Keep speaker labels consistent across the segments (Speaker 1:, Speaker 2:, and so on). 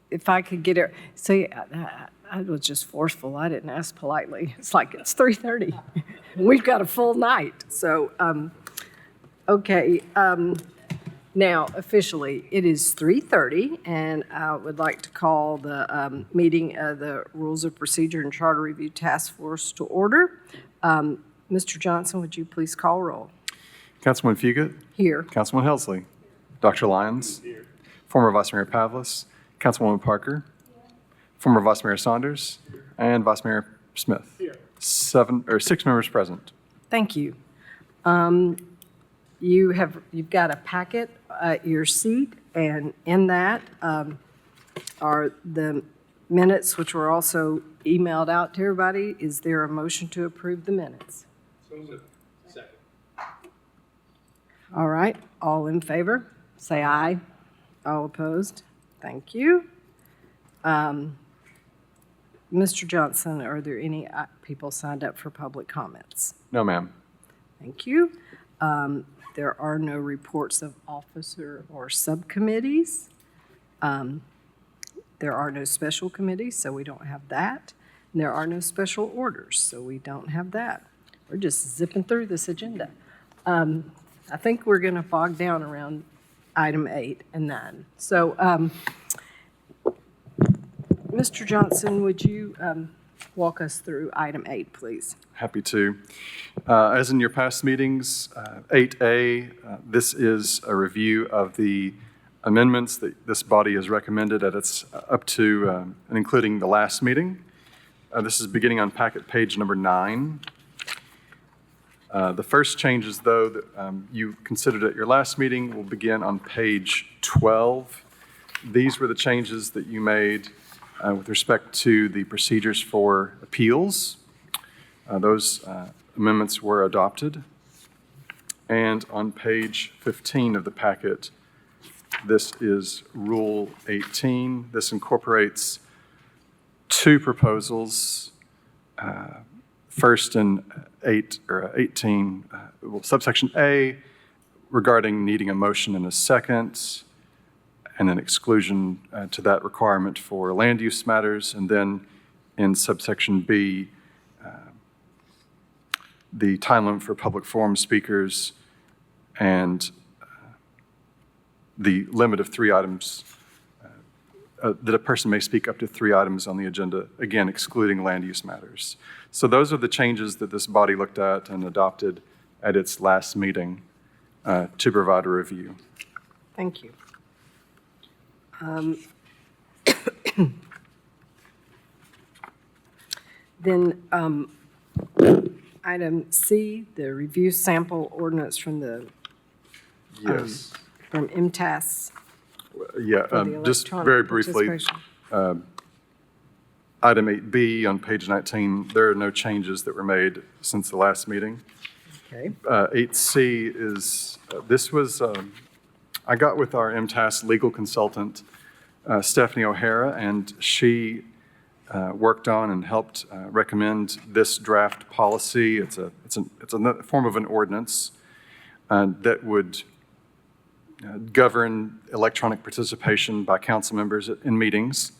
Speaker 1: If I could get it, see, I was just forceful. I didn't ask politely. It's like it's 3:30. We've got a full night. So, okay. Now, officially, it is 3:30, and I would like to call the meeting of the Rules of Procedure and Charter Review Task Force to order. Mr. Johnson, would you please call roll?
Speaker 2: Councilman Fugit.
Speaker 1: Here.
Speaker 2: Councilman Helsley. Dr. Lyons. Here. Former Vice Mayor Pavlis. Councilwoman Parker. Former Vice Mayor Saunders. Here. And Vice Mayor Smith. Here. 6 members present.
Speaker 1: Thank you. You've got a packet at your seat, and in that are the minutes, which were also emailed out to everybody. Is there a motion to approve the minutes?
Speaker 3: So moved. Second.
Speaker 1: All right. All in favor, say aye. All opposed? Thank you. Mr. Johnson, are there any people signed up for public comments?
Speaker 2: No, ma'am.
Speaker 1: Thank you. There are no reports of officer or subcommittees. There are no special committees, so we don't have that. And there are no special orders, so we don't have that. We're just zipping through this agenda. I think we're going to bog down around item 8 and 9. So, Mr. Johnson, would you walk us through item 8, please?
Speaker 2: Happy to. As in your past meetings, 8A, this is a review of the amendments that this body has recommended at its up to and including the last meeting. This is beginning on packet page number 9. The first changes, though, that you considered at your last meeting will begin on page 12. These were the changes that you made with respect to the procedures for appeals. Those amendments were adopted. And on page 15 of the packet, this is Rule 18. This incorporates 2 proposals. First in 18, subsection A, regarding needing a motion and a second, and an exclusion to that requirement for land use matters. And then in subsection B, the time limit for public forum speakers and the limit of 3 items, that a person may speak up to 3 items on the agenda, again, excluding land use matters. So those are the changes that this body looked at and adopted at its last meeting to provide a review.
Speaker 1: Thank you. Then item C, the review sample ordinance from the
Speaker 2: Yes.
Speaker 1: from MTAS.
Speaker 2: Yeah,
Speaker 1: for the
Speaker 2: just
Speaker 1: electronic
Speaker 2: very briefly,
Speaker 1: participation.
Speaker 2: item 8B on page 19, there are no changes that were made since the last meeting.
Speaker 1: Okay.
Speaker 2: 8C is, this was, I got with our MTAS legal consultant, Stephanie O'Hara, and she worked on and helped recommend this draft policy. It's a form of an ordinance that would govern electronic participation by council members in meetings.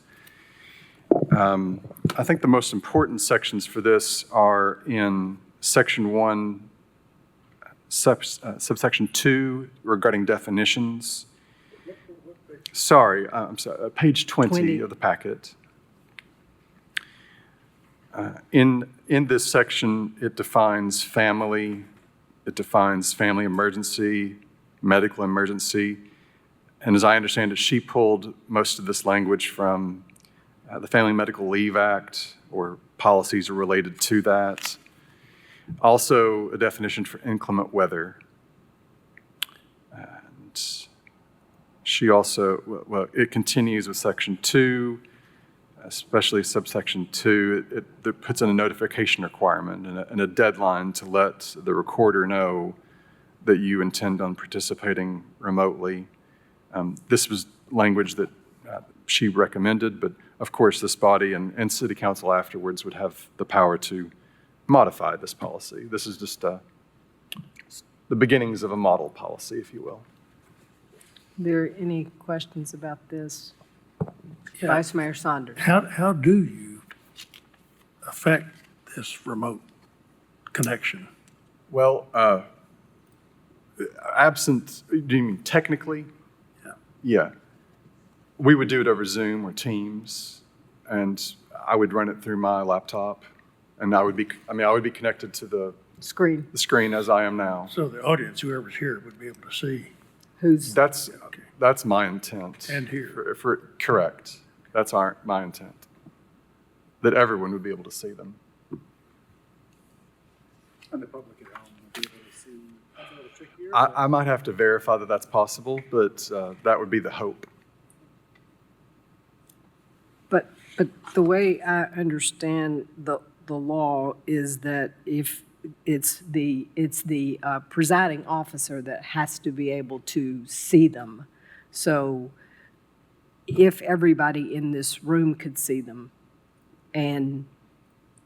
Speaker 2: I think the most important sections for this are in section 1, subsection 2 regarding definitions. Sorry, I'm sorry, page 20 of the packet. In this section, it defines family, it defines family emergency, medical emergency, and as I understand it, she pulled most of this language from the Family Medical Leave Act or policies related to that. Also, a definition for inclement weather. And she also, well, it continues with section 2, especially subsection 2. It puts in a notification requirement and a deadline to let the recorder know that you intend on participating remotely. This was language that she recommended, but of course this body and City Council afterwards would have the power to modify this policy. This is just the beginnings of a model policy, if you will.
Speaker 1: There any questions about this?
Speaker 4: Yeah.
Speaker 1: Vice Mayor Saunders.
Speaker 4: How do you affect this remote connection?
Speaker 2: Well, absent, do you mean technically?
Speaker 4: Yeah.
Speaker 2: Yeah. We would do it over Zoom or Teams, and I would run it through my laptop, and I would be connected to the
Speaker 1: Screen.
Speaker 2: screen as I am now.
Speaker 4: So the audience, whoever's here, would be able to see.
Speaker 1: Who's,
Speaker 2: That's
Speaker 4: Okay.
Speaker 2: my intent.
Speaker 4: And here.
Speaker 2: Correct. That's my intent. That everyone would be able to see them.
Speaker 3: And the public at home will be able to see. That's a little trickier.
Speaker 2: I might have to verify that that's possible, but that would be the hope.
Speaker 1: but the way I understand the law is that if it's the presiding officer that has to be able to see them. So if everybody in this room could see them and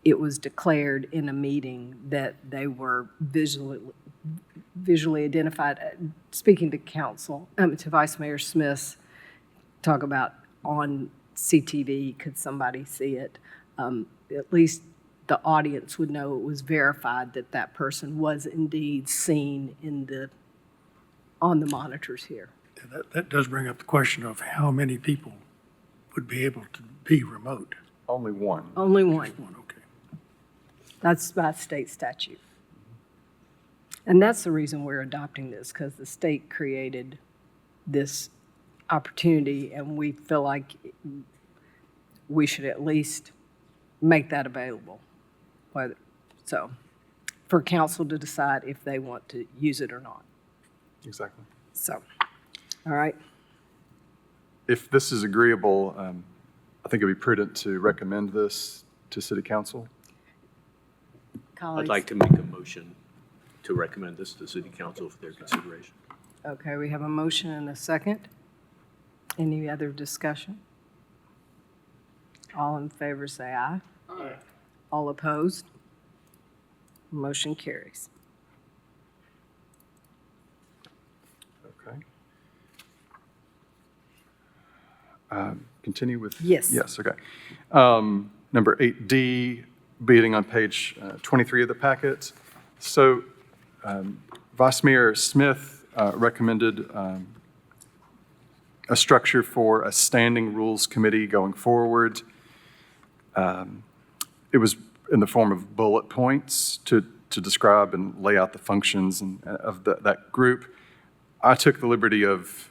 Speaker 1: it was declared in a meeting that they were visually identified, speaking to council, to Vice Mayor Smith, talk about on CTV, could somebody see it? At least the audience would know it was verified that that person was indeed seen on the monitors here.
Speaker 4: That does bring up the question of how many people would be able to be remote.
Speaker 2: Only one.
Speaker 1: Only one.
Speaker 4: One, okay.
Speaker 1: That's by state statute. And that's the reason we're adopting this, because the state created this opportunity, and we feel like we should at least make that available. For council to decide if they want to use it or not.
Speaker 2: Exactly.
Speaker 1: So, all right.
Speaker 2: If this is agreeable, I think it'd be prudent to recommend this to City Council.
Speaker 1: Colleagues?
Speaker 5: I'd like to make a motion to recommend this to City Council for their consideration.
Speaker 1: Okay, we have a motion and a second. Any other discussion? All in favor say aye.
Speaker 3: Aye.
Speaker 1: All opposed? Motion carries.
Speaker 2: Okay. Continue with?
Speaker 1: Yes.
Speaker 2: Yes, okay. Number 8D, being on page 23 of the packet. So Vice Mayor Smith recommended a structure for a standing rules committee going forward. It was in the form of bullet points to describe and lay out the functions of that group. I took the liberty of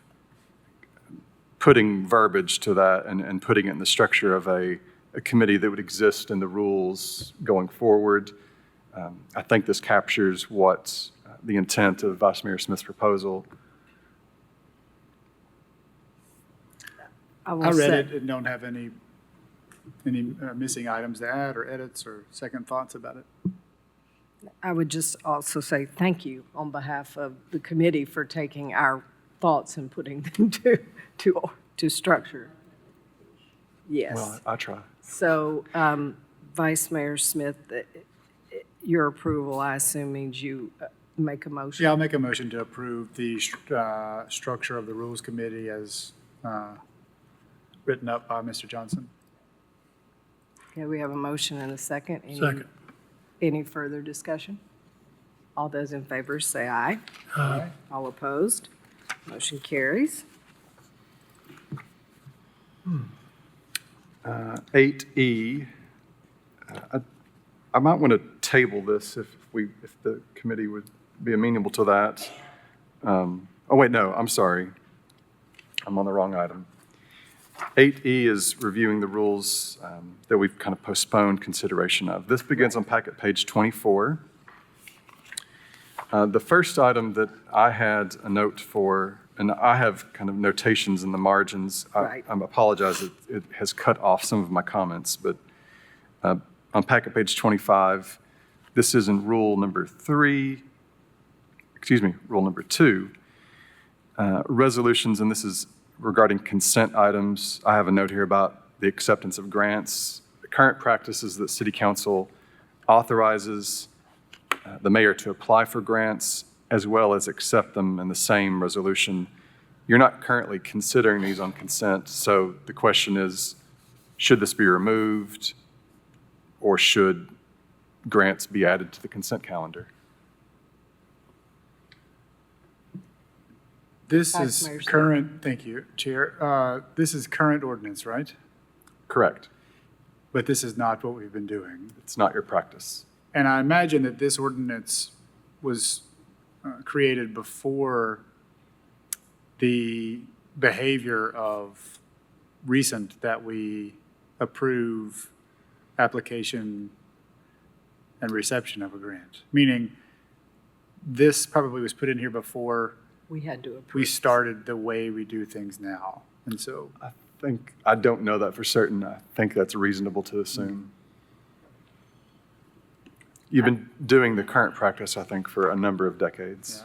Speaker 2: putting verbiage to that and putting it in the structure of a committee that would exist in the rules going forward. I think this captures what the intent of Vice Mayor Smith's proposal.
Speaker 1: will
Speaker 3: I read
Speaker 1: say-
Speaker 3: it and don't have any missing items to add or edits or second thoughts about it.
Speaker 1: I would just also say thank you on behalf of the committee for taking our thoughts and putting them to structure. Yes.
Speaker 2: Well, I try.
Speaker 1: So, Vice Mayor Smith, your approval, I assume, means you make a motion?
Speaker 3: Yeah, I'll make a motion to approve the structure of the Rules Committee as written up by Mr. Johnson.
Speaker 1: Okay, we have a motion and a second.
Speaker 4: Second.
Speaker 1: Any further discussion? All those in favor say aye.
Speaker 4: Aye.
Speaker 1: All opposed? Motion carries.
Speaker 2: 8E, I might want to table this if the committee would be amenable to that. Oh, wait, no, I'm sorry. I'm on the wrong item. 8E is reviewing the rules that we've kind of postponed consideration of. This begins on packet page 24. The first item that I had a note for, and I have kind of notations in the margins.
Speaker 1: Right.
Speaker 2: I apologize, it has cut off some of my comments, but on packet page 25, this is in rule number 2, resolutions, and this is regarding consent items. I have a note here about the acceptance of grants. The current practice is that City Council authorizes the mayor to apply for grants as well as accept them in the same resolution. you're not currently considering these on consent, so the question is, should this be removed, or should grants be added to the consent calendar?
Speaker 3: This
Speaker 1: Vice
Speaker 3: is
Speaker 1: Mayor Smith.
Speaker 3: current, thank you, Chair. This is current ordinance, right?
Speaker 2: Correct.
Speaker 3: But this is not what we've been doing.
Speaker 2: It's not your practice.
Speaker 3: And I imagine that this ordinance was created before the behavior of recent that we approve application and reception of a grant. Meaning, this probably was put in here before
Speaker 1: We had to approve.
Speaker 3: we started the way we do things now. And so,
Speaker 2: I don't know that for certain. I think that's reasonable to assume. You've been doing the current practice, I think, for a number of decades.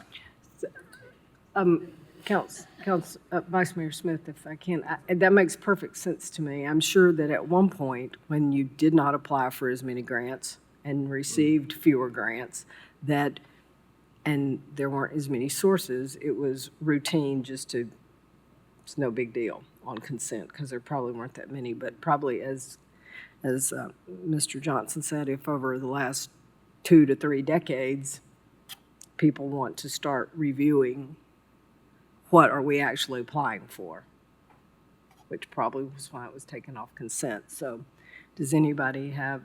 Speaker 1: Vice Mayor Smith, if I can, that makes perfect sense to me. I'm sure that at one point, when you did not apply for as many grants and received fewer grants, and there weren't as many sources, it was routine it's no big deal on consent, because there probably weren't that many, but probably as Mr. Johnson said, if over the last 2 to 3 decades, people want to start reviewing what are we actually applying for, which probably was why it was taken off consent. So does anybody have,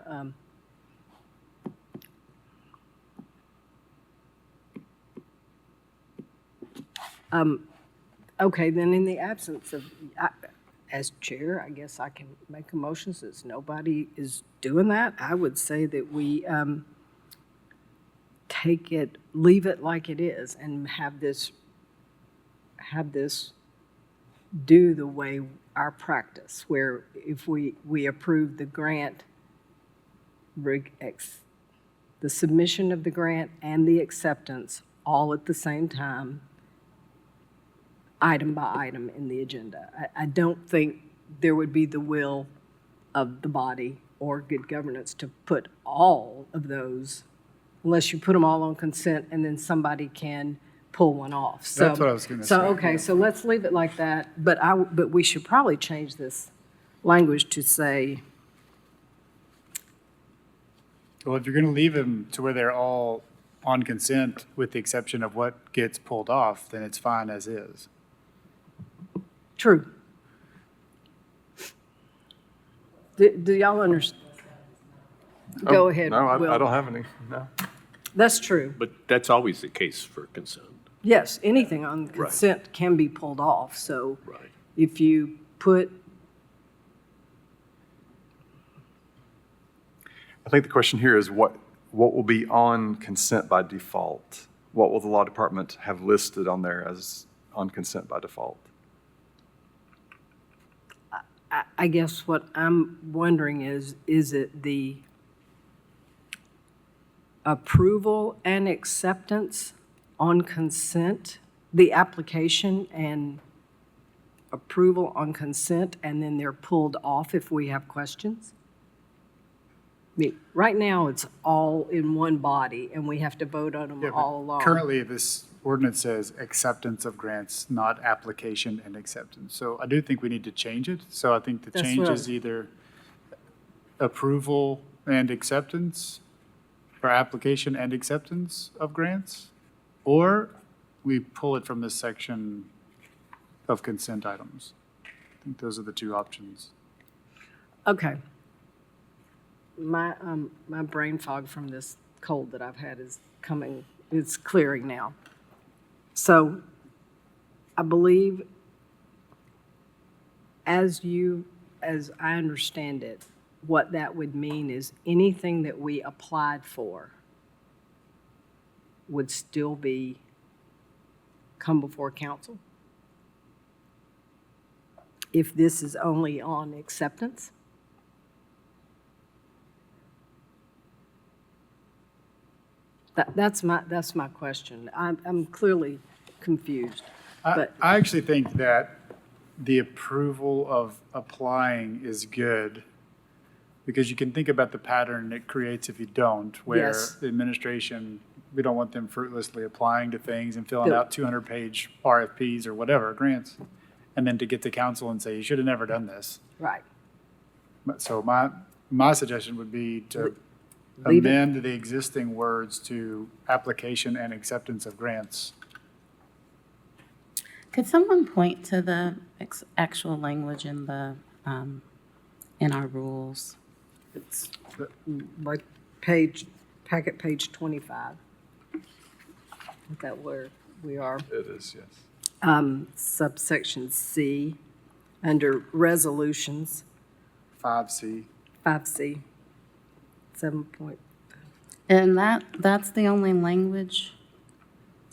Speaker 1: okay, then in the absence of, as chair, I guess I can make a motion since nobody is doing that. I would say that we leave it like it is and have this do the way our practice, where if we approve the grant, the submission of the grant and the acceptance all at the same time, item by item in the agenda. I don't think there would be the will of the body or good governance to put all of those, unless you put them all on consent and then somebody can pull one off. So,
Speaker 3: That's what I was gonna say,
Speaker 1: okay,
Speaker 3: yeah.
Speaker 1: so let's leave it like that, but we should probably change this language to say,
Speaker 3: well, if you're going to leave them to where they're all on consent, with the exception of what gets pulled off, then it's fine as is.
Speaker 1: true. Do y'all understand? Go ahead,
Speaker 2: No, I
Speaker 1: Will.
Speaker 2: don't have any, no.
Speaker 1: That's true.
Speaker 5: But that's always the case for consent.
Speaker 1: Yes, anything on consent can be pulled off, so
Speaker 5: Right.
Speaker 1: if you put,
Speaker 2: I think the question here is what will be on consent by default? What will the law department have listed on there as on consent by default?
Speaker 1: I guess what I'm wondering is it the approval and acceptance on consent, the application and approval on consent, and then they're pulled off if we have questions? I mean, right now, it's all in one body, and we have to vote on them
Speaker 3: Yeah, but
Speaker 1: all along.
Speaker 3: Currently, this ordinance says acceptance of grants, not application and acceptance. So I do think we need to change it. So I think the
Speaker 1: That's
Speaker 3: change
Speaker 1: what
Speaker 3: is either approval and acceptance, or application and acceptance of grants, or we pull it from this section of consent items. I think those are the two options.
Speaker 1: Okay. My brain fog from this cold that I've had it's clearing now. So I believe, as I understand it, what that would mean is anything that we applied for would still come before council? If this is only on acceptance? That's my question. I'm clearly confused, but.
Speaker 3: I actually think that the approval of applying is good, because you can think about the pattern it creates if you don't, where
Speaker 1: Yes.
Speaker 3: the administration We don't want them fruitlessly applying to things and filling
Speaker 1: The-
Speaker 3: out 200-page RFPs or whatever, grants, and then to get to council and say, you should have never done this.
Speaker 1: Right.
Speaker 3: So my suggestion would be to
Speaker 1: Leave it.
Speaker 3: amend the existing words to application and acceptance of grants.
Speaker 6: Could someone point to the actual language in the, in our rules?
Speaker 1: It's like packet page 25. Is that where we are?
Speaker 2: It is, yes.
Speaker 1: Subsection C, under resolutions,
Speaker 3: 5C.
Speaker 1: 5C, 7 point.
Speaker 6: And that's the only language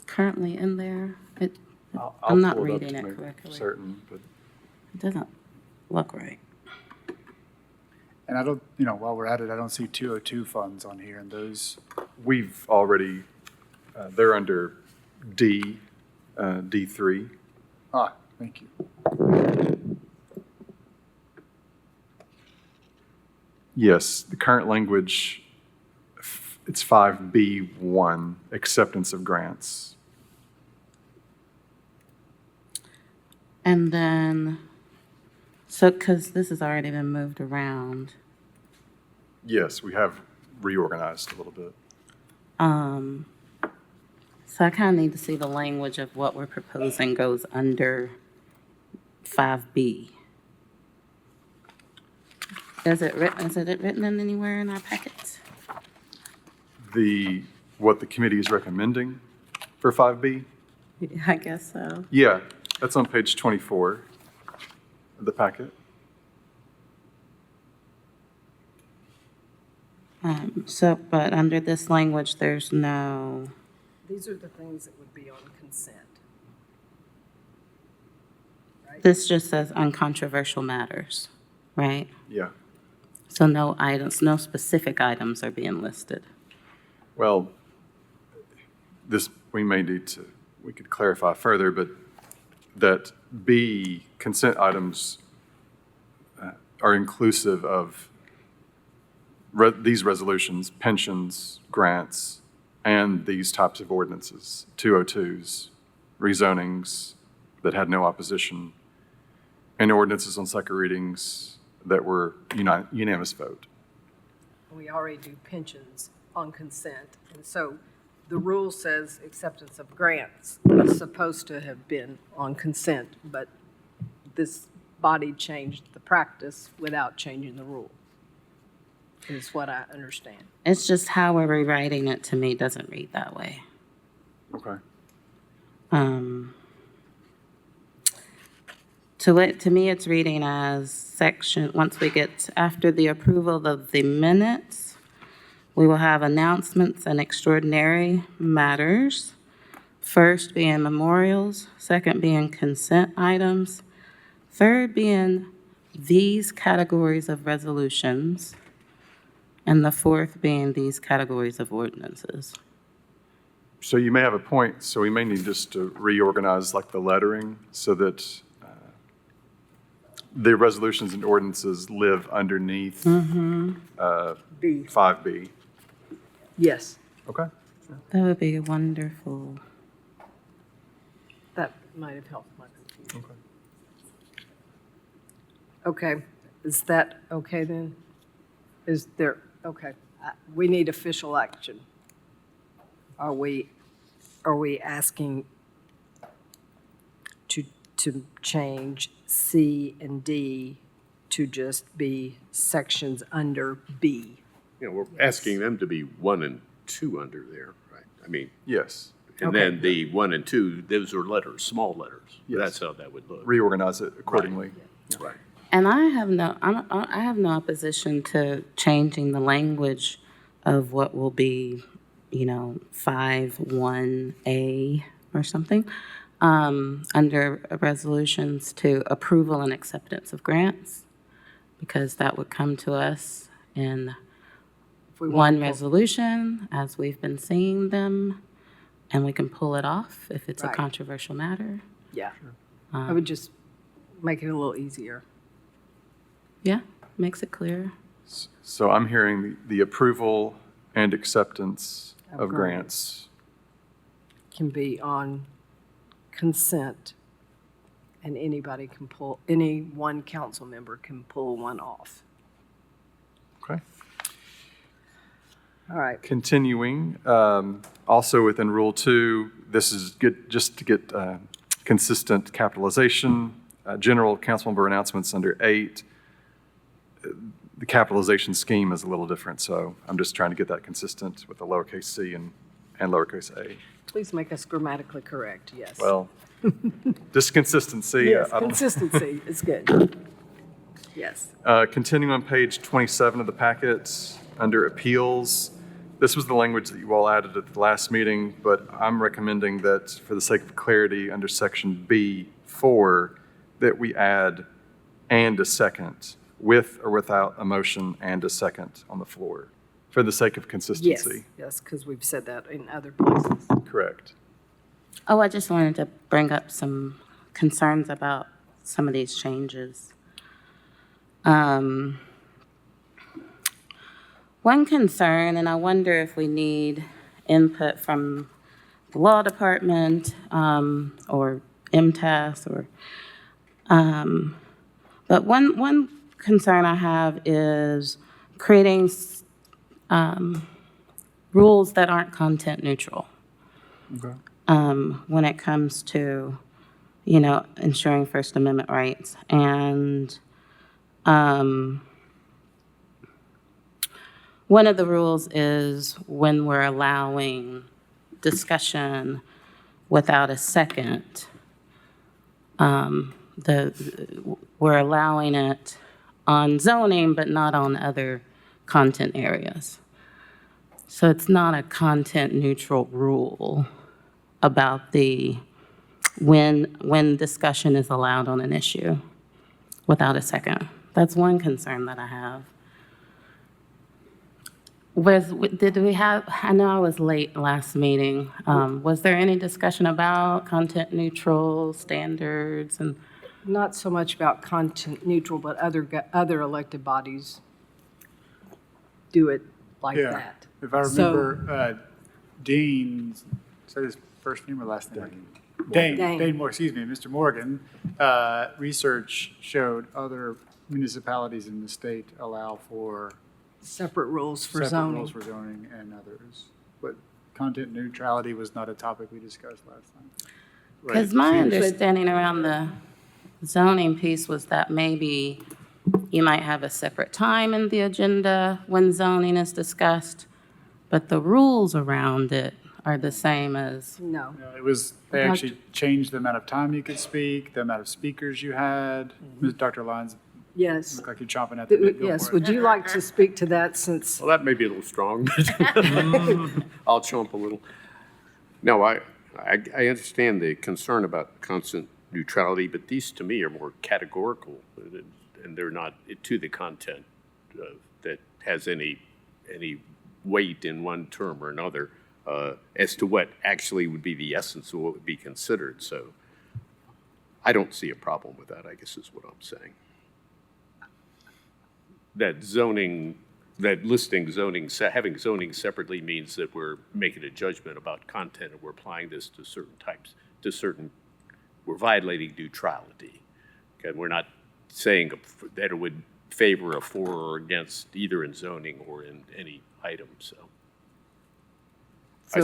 Speaker 6: currently in there?
Speaker 2: I'll
Speaker 6: I'm not
Speaker 2: pull it up
Speaker 6: reading
Speaker 2: to
Speaker 6: it
Speaker 2: make
Speaker 6: correctly.
Speaker 2: certain, but
Speaker 6: It doesn't look right.
Speaker 3: And I don't, while we're at it, I don't see 202 funds on here, and those,
Speaker 2: we've already, they're under D, D3.
Speaker 3: thank you.
Speaker 2: Yes, the current language, it's 5B1, acceptance of grants.
Speaker 6: And then, so, because this has already been moved around,
Speaker 2: Yes, we have reorganized a little bit.
Speaker 6: so I kind of need to see the language of what we're proposing goes under 5B. Is it written in anywhere in our packets?
Speaker 2: What the committee is recommending for 5B?
Speaker 6: I guess so.
Speaker 2: Yeah, that's on page 24 of the packet.
Speaker 6: But under this language, there's no,
Speaker 1: These are the things that would be on consent.
Speaker 6: this just says uncontroversial matters, right?
Speaker 2: Yeah.
Speaker 6: So no items, no specific items are being listed.
Speaker 2: Well, we could clarify further, but that B, consent items are inclusive of these resolutions, pensions, grants, and these types of ordinances, 202s, rezonings that had no opposition, and ordinances on second readings that were unanimous vote.
Speaker 1: We already do pensions on consent, and so the rule says acceptance of grants is supposed to have been on consent, but this body changed the practice without changing the rule, is what I understand.
Speaker 6: It's just how we're rewriting it to me doesn't read that way.
Speaker 2: Okay.
Speaker 6: To me, it's reading as section, once we get, after the approval of the minutes, we will have announcements and extraordinary matters. First being memorials, second being consent items, third being these categories of resolutions, and the fourth being these categories of ordinances.
Speaker 2: So you may have a point, so we may need just to reorganize like the lettering so that the resolutions and ordinances live underneath
Speaker 1: B,
Speaker 2: 5B.
Speaker 1: yes,
Speaker 2: Okay.
Speaker 6: That would be wonderful.
Speaker 1: that might have helped my confusion. Okay, is that okay then? Is there, okay, we need official action. Are we asking to change C and D to just be sections under B?
Speaker 5: We're asking them to be 1 and 2 under there, right? I mean,
Speaker 2: Yes.
Speaker 5: and
Speaker 1: Okay.
Speaker 5: then the 1 and 2, those are letters, small letters.
Speaker 2: Yes.
Speaker 5: That's how that would look.
Speaker 2: Reorganize it accordingly.
Speaker 5: Right.
Speaker 6: And I have no opposition to changing the language of what will be, 5(1)A or something, under resolutions to approval and acceptance of grants, because that would come to us in
Speaker 1: If we
Speaker 6: one
Speaker 1: want-
Speaker 6: resolution, as we've been seeing them, and we can pull it off if it's a
Speaker 1: Right.
Speaker 6: controversial matter.
Speaker 1: Yeah, I would just make it a little easier.
Speaker 6: Yeah, makes it clear.
Speaker 2: So I'm hearing the approval and acceptance
Speaker 1: Of
Speaker 2: of
Speaker 1: grants.
Speaker 2: grants
Speaker 1: can be on consent, and any one council member can pull one off.
Speaker 2: Okay.
Speaker 1: All right.
Speaker 2: Continuing, also within Rule 2, this is good just to get consistent capitalization. General council member announcements under 8. The capitalization scheme is a little different, so I'm just trying to get that consistent with the lowercase c and lowercase a.
Speaker 1: Please make us grammatically correct, yes.
Speaker 2: Well, just consistency.
Speaker 1: Yes,
Speaker 2: I don't-
Speaker 1: consistency is good. Yes.
Speaker 2: Continuing on page 27 of the packet, under appeals, this was the language that you all added at the last meeting, but I'm recommending that for the sake of clarity, under section B4, that we add and a second, with or without a motion and a second on the floor, for the sake of
Speaker 1: Yes,
Speaker 2: consistency.
Speaker 1: yes, because we've said that in other places.
Speaker 2: Correct.
Speaker 6: Oh, I just wanted to bring up some concerns about some of these changes. One concern, and I wonder if we need input from the law department or MTAS but one concern I have is creating rules that aren't content neutral.
Speaker 2: Okay.
Speaker 6: When it comes to, ensuring First Amendment rights. And one of the rules is when we're allowing discussion without a second, we're allowing it on zoning, but not on other content areas. So it's not a content neutral rule about when discussion is allowed on an issue without a second. That's one concern that I have. I know I was late last meeting. Was there any discussion about content neutral standards and?
Speaker 1: Not so much about content neutral, but other elected bodies do it like
Speaker 3: Yeah.
Speaker 1: that.
Speaker 3: If I
Speaker 1: So-
Speaker 3: remember, Dean, say his first name or last name?
Speaker 1: Dane.
Speaker 3: Dane Moore, excuse me, Mr. Morgan, research showed other municipalities in the state allow for
Speaker 1: Separate rules for
Speaker 3: separate
Speaker 1: zoning.
Speaker 3: rules for zoning and others. But content neutrality was not a topic we discussed last time.
Speaker 6: Because my understanding around the zoning piece was that maybe you might have a separate time in the agenda when zoning is discussed, but the rules around it are the same as,
Speaker 1: No.
Speaker 3: It was, they
Speaker 1: Dr.
Speaker 3: actually changed the amount of time you could speak, the amount of speakers you had. Dr. Lyons,
Speaker 1: Yes.
Speaker 3: look like you're chomping at the bit. Go
Speaker 1: Yes,
Speaker 3: for it.
Speaker 1: would you like to speak to that since,
Speaker 5: Well, that may be a little strong, but I'll chomp a little. No, I understand the concern about constant neutrality, but these to me are more categorical, and they're not to the content that has any weight in one term or another as to what actually would be the essence of what would be considered. So I don't see a problem with that, I guess is what I'm saying. That having zoning separately means that we're making a judgment about content and we're applying this to we're violating neutrality. Okay, we're not saying that it would favor a for or against either in zoning or in any item, so. I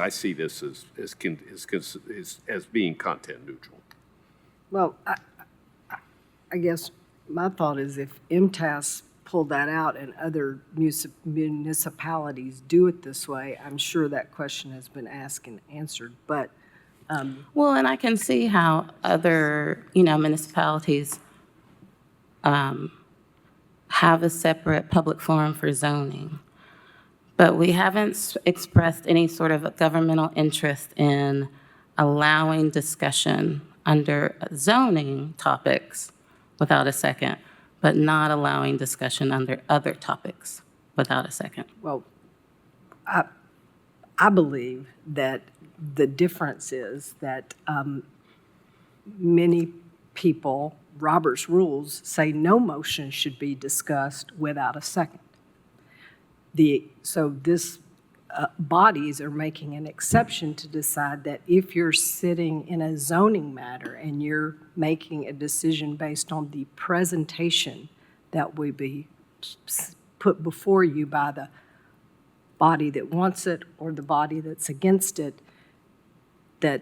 Speaker 5: see this as being content neutral.
Speaker 1: well, I guess my thought is if MTAS pulled that out and other municipalities do it this way, I'm sure that question has been asked and answered, but
Speaker 6: well, and I can see how other, municipalities have a separate public forum for zoning. But we haven't expressed any sort of governmental interest in allowing discussion under zoning topics without a second, but not allowing discussion under other topics without a second.
Speaker 1: well, I believe that the difference is that many people, Robert's rules say no motion should be discussed without a second. So this bodies are making an exception to decide that if you're sitting in a zoning matter and you're making a decision based on the presentation that will be put before you by the body that wants it or the body that's against it, that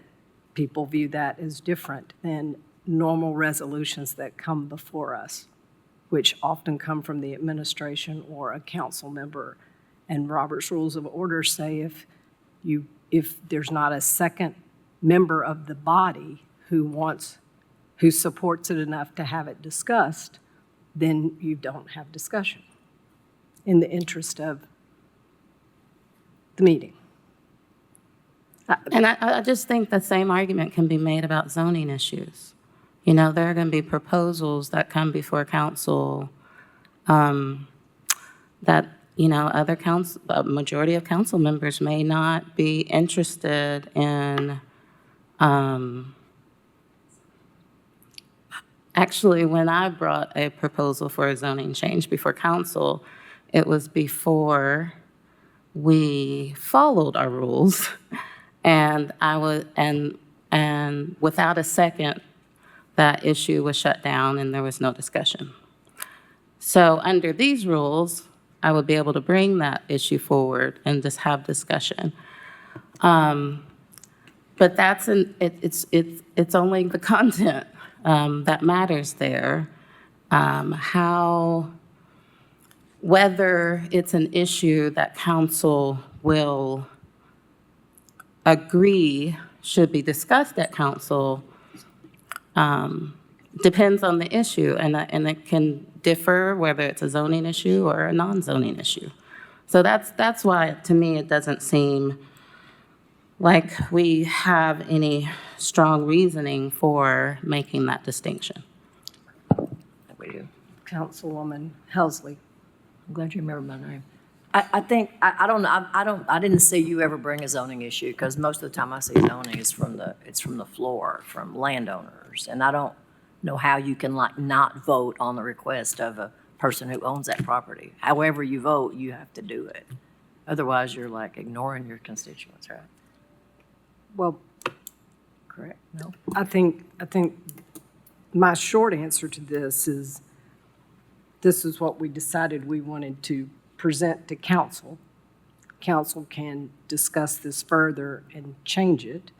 Speaker 1: people view that as different than normal resolutions that come before us, which often come from the administration or a council member. And Robert's Rules of Order say if there's not a second member of the body who supports it enough to have it discussed, then you don't have discussion in the interest of the meeting.
Speaker 6: And I just think the same argument can be made about zoning issues. You know, there are going to be proposals that come before council that, you know, a majority of council members may not be interested in. Actually, when I brought a proposal for a zoning change before council, it was before we followed our rules. And and without a second, that issue was shut down and there was no discussion. So under these rules, I would be able to bring that issue forward and just have discussion. But it's only the content that matters there. Whether it's an issue that council will agree should be discussed at council depends on the issue, and it can differ whether it's a zoning issue or a non-zoning issue. So that's why, to me, it doesn't seem like we have any strong reasoning for making that distinction.
Speaker 7: We do.
Speaker 1: Councilwoman Helsley.
Speaker 7: I'm glad you remember my name. I think, I don't know, I didn't see you ever bring a zoning issue, because most of the time I see zoning is from the floor, from landowners. And I don't know how you can not vote on the request of a person who owns that property. However you vote, you have to do it. Otherwise, you're like ignoring your constituents, right?
Speaker 1: Well,
Speaker 7: Correct? No?
Speaker 1: I think my short answer to this is what we decided we wanted to present to council. Council can discuss this further and change it.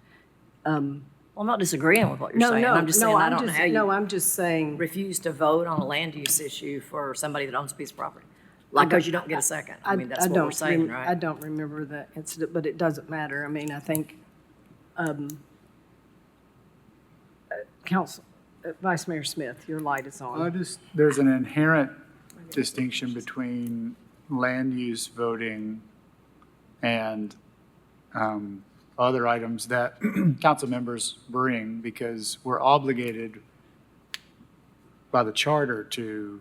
Speaker 7: Well, I'm not disagreeing with what you're saying. I'm just saying I don't know how you
Speaker 1: I'm just saying,
Speaker 7: refuse to vote on a land use issue for somebody that owns a piece of property. Like, because you don't get a second. I mean, that's what we're saying, right?
Speaker 1: I don't remember the incident, but it doesn't matter. I mean, I think Council, Vice Mayor Smith, your light is on.
Speaker 3: There's an inherent distinction between land use voting and other items that council members bring, because we're obligated by the charter to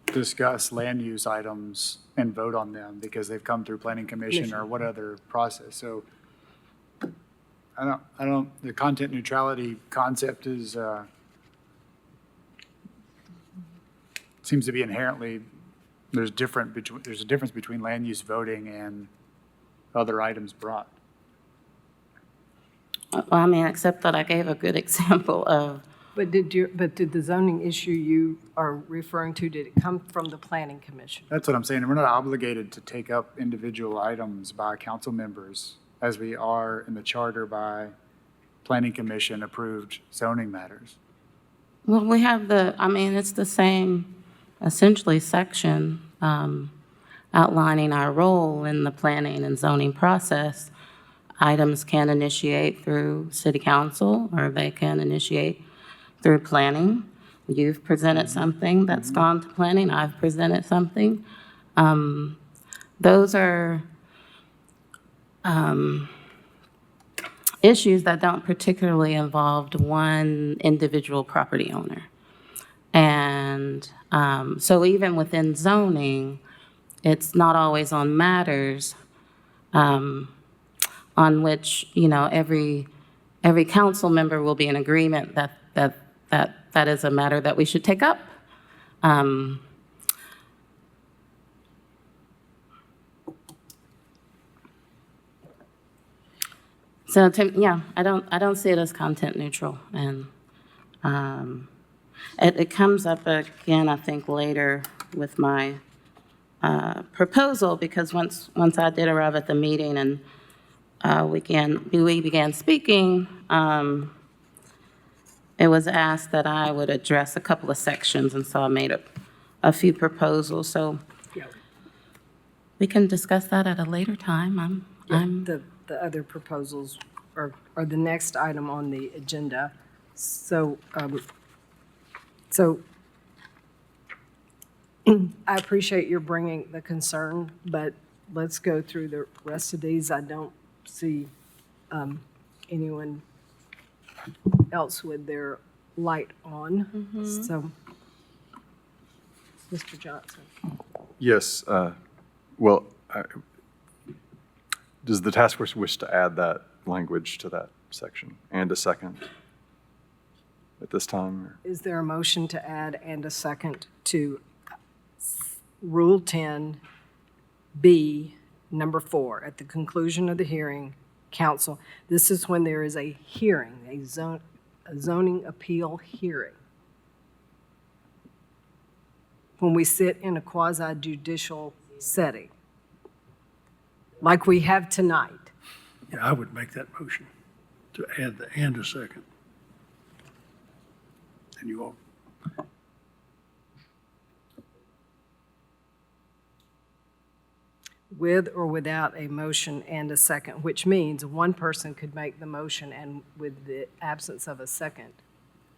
Speaker 3: discuss land use items and vote on them because they've come through planning commission or what other process. So I don't, the content neutrality concept is, seems to be inherently, there's a difference between land use voting and other items brought.
Speaker 6: Well, I mean, except that I gave a good example of,
Speaker 1: But did the zoning issue you are referring to, did it come from the planning commission?
Speaker 3: That's what I'm saying. We're not obligated to take up individual items by council members as we are in the charter by planning commission approved zoning matters.
Speaker 6: well, we have it's the same essentially section outlining our role in the planning and zoning process. Items can initiate through city council, or they can initiate through planning. You've presented something that's gone to planning, I've presented something. Those are issues that don't particularly involve one individual property owner. And so even within zoning, it's not always on matters on which, every council member will be in agreement that is a matter that we should take up. So, yeah, I don't see it as content neutral, and it comes up again, I think, later with my proposal, because once I did arrive at the meeting and we began speaking, it was asked that I would address a couple of sections, and so I made a few proposals. So we can discuss that at a later time.
Speaker 1: The other proposals are the next item on the agenda. So, I appreciate your bringing the concern, but let's go through the rest of these. I don't see anyone else with their light on. So, Mr. Johnson.
Speaker 2: Yes, well, does the task force wish to add that language to that section and a second at this time? Or?
Speaker 1: Is there a motion to add and a second to Rule 10B, number 4? At the conclusion of the hearing, council, this is when there is a hearing, a zoning appeal hearing. When we sit in a quasi-judicial setting, like we have tonight.
Speaker 4: Yeah, I would make that motion to add the and a second. And you all,
Speaker 1: With or without a motion and a second, which means one person could make the motion and with the absence of a second,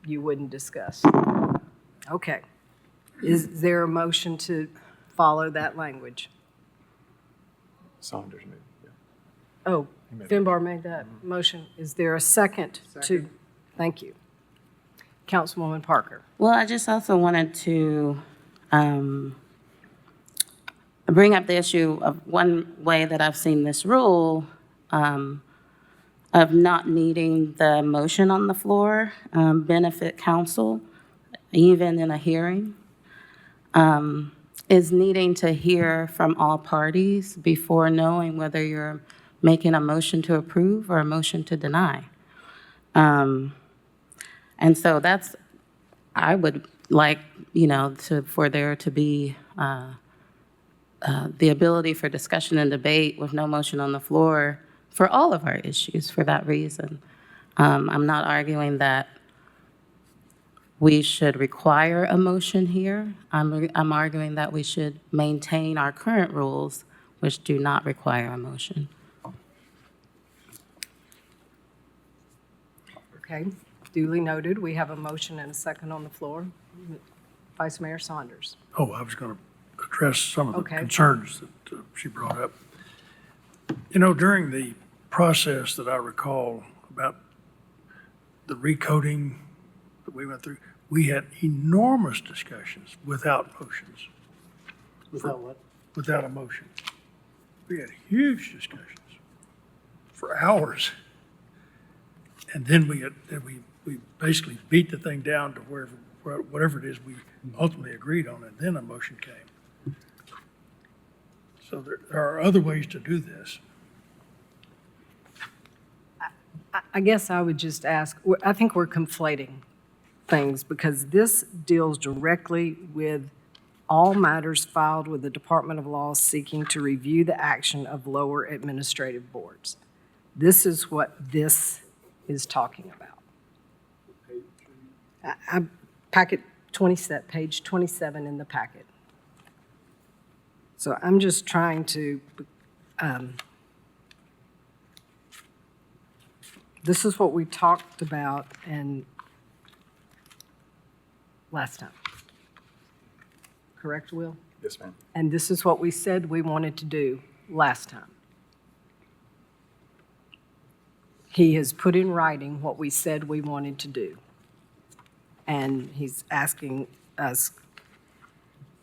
Speaker 1: you wouldn't discuss. Okay. Is there a motion to follow that language?
Speaker 2: Saunders maybe, yeah.
Speaker 1: Oh, Finbar made that motion. Is there a second to? Thank you. Councilwoman Parker.
Speaker 6: Well, I just also wanted to bring up the issue of one way that I've seen this rule of not needing the motion on the floor benefit council, even in a hearing, is needing to hear from all parties before knowing whether you're making a motion to approve or a motion to deny. And so I would like, for there to be the ability for discussion and debate with no motion on the floor for all of our issues for that reason. I'm not arguing that we should require a motion here. I'm arguing that we should maintain our current rules, which do not require a motion.
Speaker 1: Okay, duly noted. We have a motion and a second on the floor. Vice Mayor Saunders.
Speaker 4: I was going to address some of the
Speaker 1: Okay.
Speaker 4: concerns that she brought up. During the process that I recall about the recoding that we went through, we had enormous discussions without motions.
Speaker 3: Without what?
Speaker 4: Without a motion. We had huge discussions for hours. And then we basically beat the thing down to whatever it is we ultimately agreed on, and then a motion came. So there are other ways to do this.
Speaker 1: I guess I would just ask, I think we're conflating things because this deals directly with all matters filed with the Department of Law seeking to review the action of lower administrative boards. This is what this is talking about. Packet 27, page 27 in the packet. So I'm just trying to, this is what we talked about and last time. Correct, Will?
Speaker 2: Yes, ma'am.
Speaker 1: And this is what we said we wanted to do last time. He has put in writing what we said we wanted to do. And he's asking us,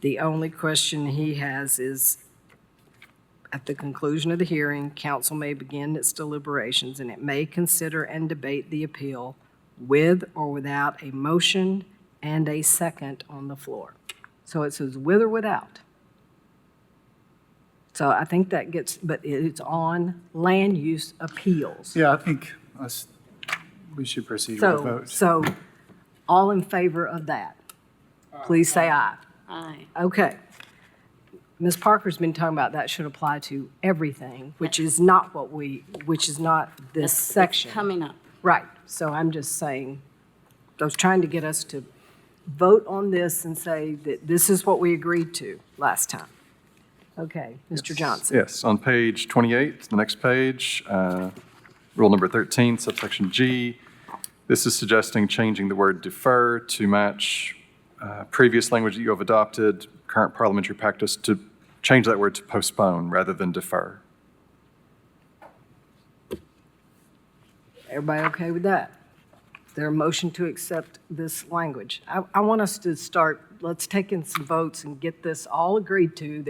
Speaker 1: the only question he has is, at the conclusion of the hearing, council may begin its deliberations and it may consider and debate the appeal with or without a motion and a second on the floor. So it says with or without. So I think that gets, but it's on land use appeals.
Speaker 3: Yeah, I think we should proceed with a
Speaker 1: So,
Speaker 3: vote.
Speaker 1: so all in favor of that, please say aye.
Speaker 6: Aye.
Speaker 1: Okay. Ms. Parker's been talking about that should apply to everything, which is not which is not this section.
Speaker 6: Coming up.
Speaker 1: Right. So I'm just saying, I was trying to get us to vote on this and say that this is what we agreed to last time. Okay, Mr. Johnson.
Speaker 2: Yes, on page 28, the next page, rule number 13, subsection G. This is suggesting changing the word defer to match previous language that you have adopted, current parliamentary practice, to change that word to postpone rather than defer.
Speaker 1: Everybody okay with that? Is there a motion to accept this language? I want us to start, let's take in some votes and get this all agreed to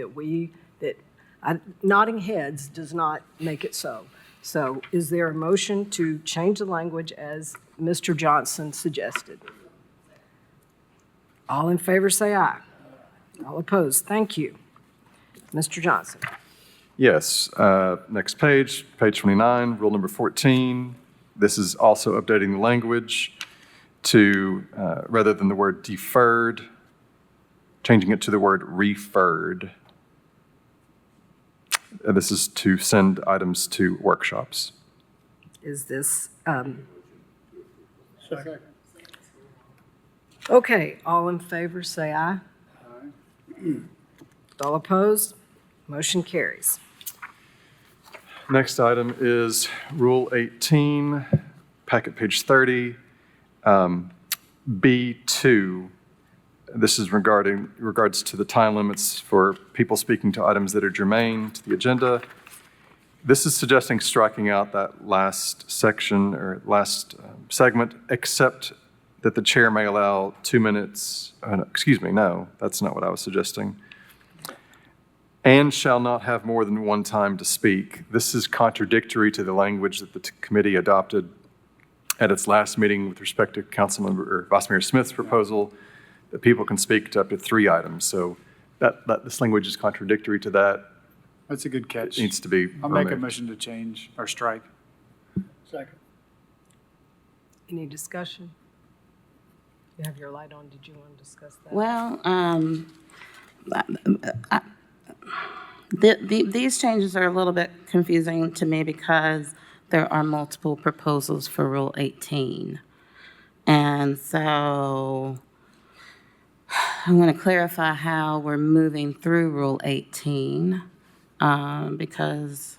Speaker 1: nodding heads does not make it so. So is there a motion to change the language as Mr. Johnson suggested? All in favor say aye. All opposed, thank you. Mr. Johnson.
Speaker 2: Yes, next page, page 29, rule number 14. This is also updating the language to, rather than the word deferred, changing it to the word referred. This is to send items to workshops.
Speaker 1: Is this,
Speaker 4: Second.
Speaker 1: okay, all in favor say aye. All opposed, motion carries.
Speaker 2: Next item is Rule 18, packet page 30, B2. This is regards to the time limits for people speaking to items that are germane to the agenda. This is suggesting striking out that last section or last segment, except that the chair may allow 2 minutes, no, that's not what I was suggesting. And shall not have more than one time to speak. This is contradictory to the language that the committee adopted at its last meeting with respect to Councilmember or Vice Mayor Smith's proposal that people can speak to up to 3 items. So this language is contradictory to that.
Speaker 3: That's a good catch.
Speaker 2: It needs to be
Speaker 3: I'll make a
Speaker 2: removed.
Speaker 3: motion to change or strike.
Speaker 4: Second.
Speaker 1: Any discussion? You have your light on, did you want to discuss that?
Speaker 6: Well, these changes are a little bit confusing to me because there are multiple proposals for Rule 18. And so I want to clarify how we're moving through Rule 18, because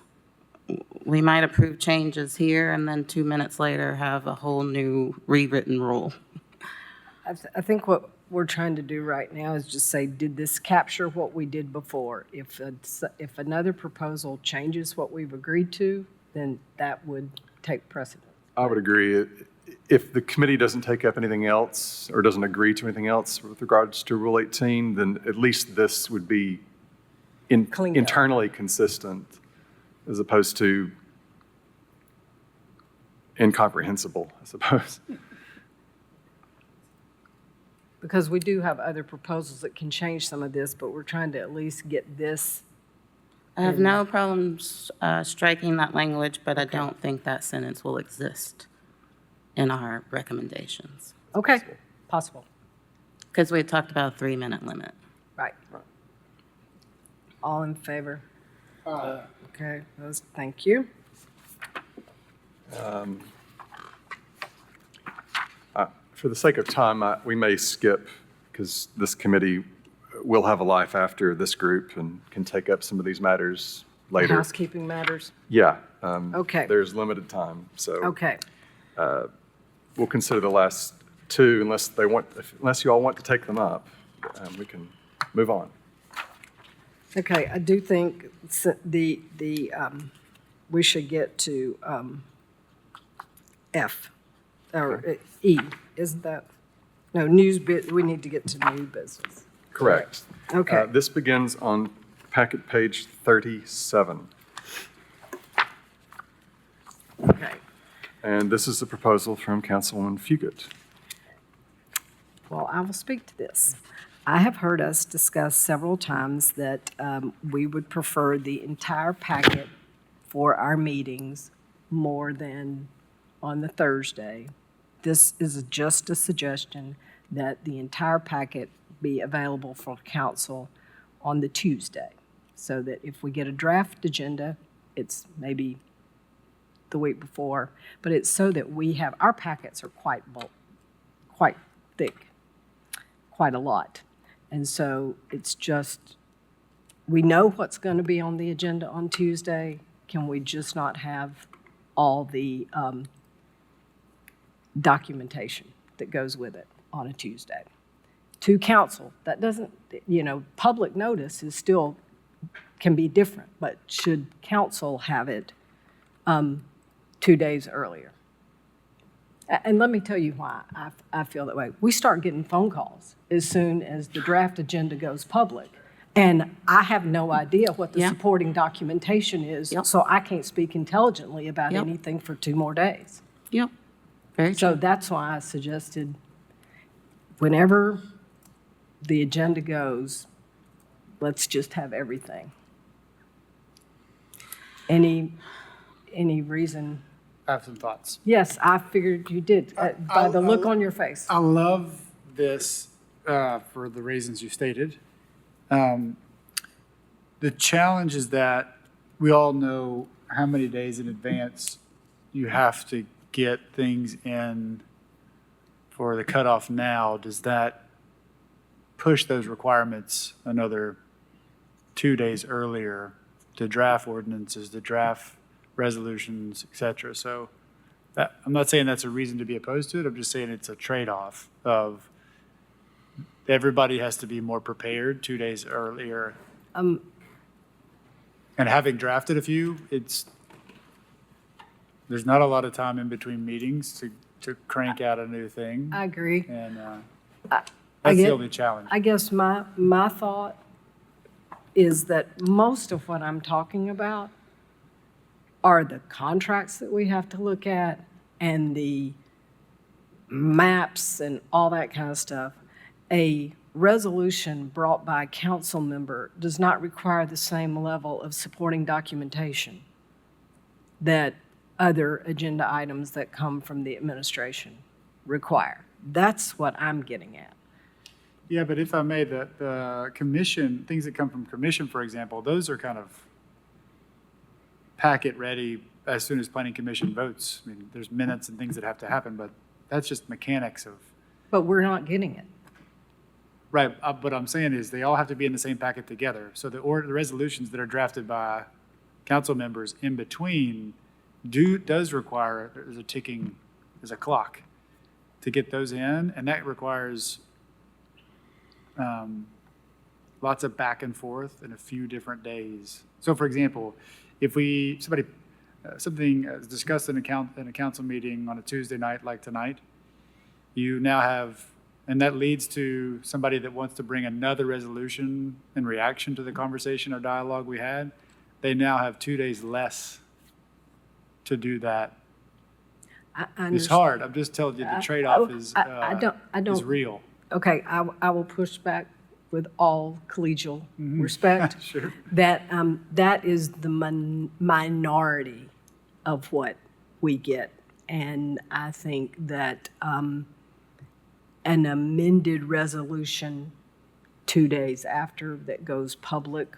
Speaker 6: we might approve changes here and then 2 minutes later have a whole new rewritten rule.
Speaker 1: I think what we're trying to do right now is just say, did this capture what we did before? If another proposal changes what we've agreed to, then that would take precedent.
Speaker 2: I would agree. If the committee doesn't take up anything else or doesn't agree to anything else with regards to Rule 18, then at least this would be
Speaker 1: Cleaned up.
Speaker 2: internally consistent as opposed to incomprehensible, I suppose.
Speaker 1: Because we do have other proposals that can change some of this, but we're trying to at least get this.
Speaker 6: I have no problems striking that language, but I don't think that sentence will exist in our recommendations.
Speaker 1: Okay, possible,
Speaker 6: Because we had talked about a 3-minute limit.
Speaker 1: right. All in favor? Okay, thank you.
Speaker 2: For the sake of time, we may skip, because this committee will have a life after this group and can take up some of these matters later.
Speaker 1: Housekeeping matters,
Speaker 2: Yeah.
Speaker 1: Okay.
Speaker 2: There's limited time, so
Speaker 1: okay.
Speaker 2: we'll consider the last 2 unless you all want to take them up. We can move on.
Speaker 1: Okay, I do think we should get to F, or E, isn't that? No, we need to get to new business.
Speaker 2: Correct.
Speaker 1: Okay.
Speaker 2: This begins on packet page 37.
Speaker 1: Okay,
Speaker 2: And this is a proposal from Councilwoman Fugit.
Speaker 1: well, I will speak to this. I have heard us discuss several times that we would prefer the entire packet for our meetings more than on the Thursday. This is just a suggestion that the entire packet be available for council on the Tuesday, so that if we get a draft agenda, it's maybe the week before, but it's so that we have, our packets are quite thick, quite a lot. And so it's just, we know what's going to be on the agenda on Tuesday. Can we just not have all the documentation that goes with it on a Tuesday? To council, that doesn't, public notice is still, can be different, but should council have it 2 days earlier? And let me tell you why I feel that way. We start getting phone calls as soon as the draft agenda goes public. And I have no idea what the
Speaker 6: Yeah.
Speaker 1: supporting documentation is,
Speaker 6: Yep.
Speaker 1: so I can't speak intelligently about
Speaker 6: Yep.
Speaker 1: anything for 2 more days.
Speaker 6: Yep. Very
Speaker 1: So
Speaker 6: true.
Speaker 1: that's why I suggested whenever the agenda goes, let's just have everything. Any reason?
Speaker 3: I have some thoughts.
Speaker 1: Yes, I figured you did, by the look on your face.
Speaker 3: I love this for the reasons you stated. The challenge is that we all know how many days in advance you have to get things in for the cutoff now. Does that push those requirements another 2 days earlier to draft ordinances, to draft resolutions, et cetera? So I'm not saying that's a reason to be opposed to it. I'm just saying it's a trade-off of everybody has to be more prepared 2 days earlier. And having drafted a few, there's not a lot of time in between meetings to crank out a new thing.
Speaker 1: I agree.
Speaker 3: And
Speaker 1: I
Speaker 3: that's
Speaker 1: get-
Speaker 3: the only challenge.
Speaker 1: I guess my thought is that most of what I'm talking about are the contracts that we have to look at and the maps and all that kind of stuff. A resolution brought by a council member does not require the same level of supporting documentation that other agenda items that come from the administration require. That's what I'm getting at.
Speaker 3: Yeah, but if I may, the commission, things that come from commission, for example, those are kind of packet ready as soon as planning commission votes. I mean, there's minutes and things that have to happen, but that's just mechanics of,
Speaker 1: But we're not getting it.
Speaker 3: right, what I'm saying is they all have to be in the same packet together. So the resolutions that are drafted by council members in between does require, there's a clock to get those in, and that requires lots of back and forth in a few different days. So for example, if something is discussed in a council meeting on a Tuesday night like tonight, you now have, and that leads to somebody that wants to bring another resolution in reaction to the conversation or dialogue we had, they now have 2 days less to do that.
Speaker 1: I
Speaker 3: It's
Speaker 1: understand.
Speaker 3: hard. I'm just telling you, the trade-off is
Speaker 1: I don't.
Speaker 3: is real.
Speaker 1: Okay, I will push back with all collegial respect.
Speaker 3: Sure.
Speaker 1: That is the minority of what we get. And I think that an amended resolution 2 days after that goes public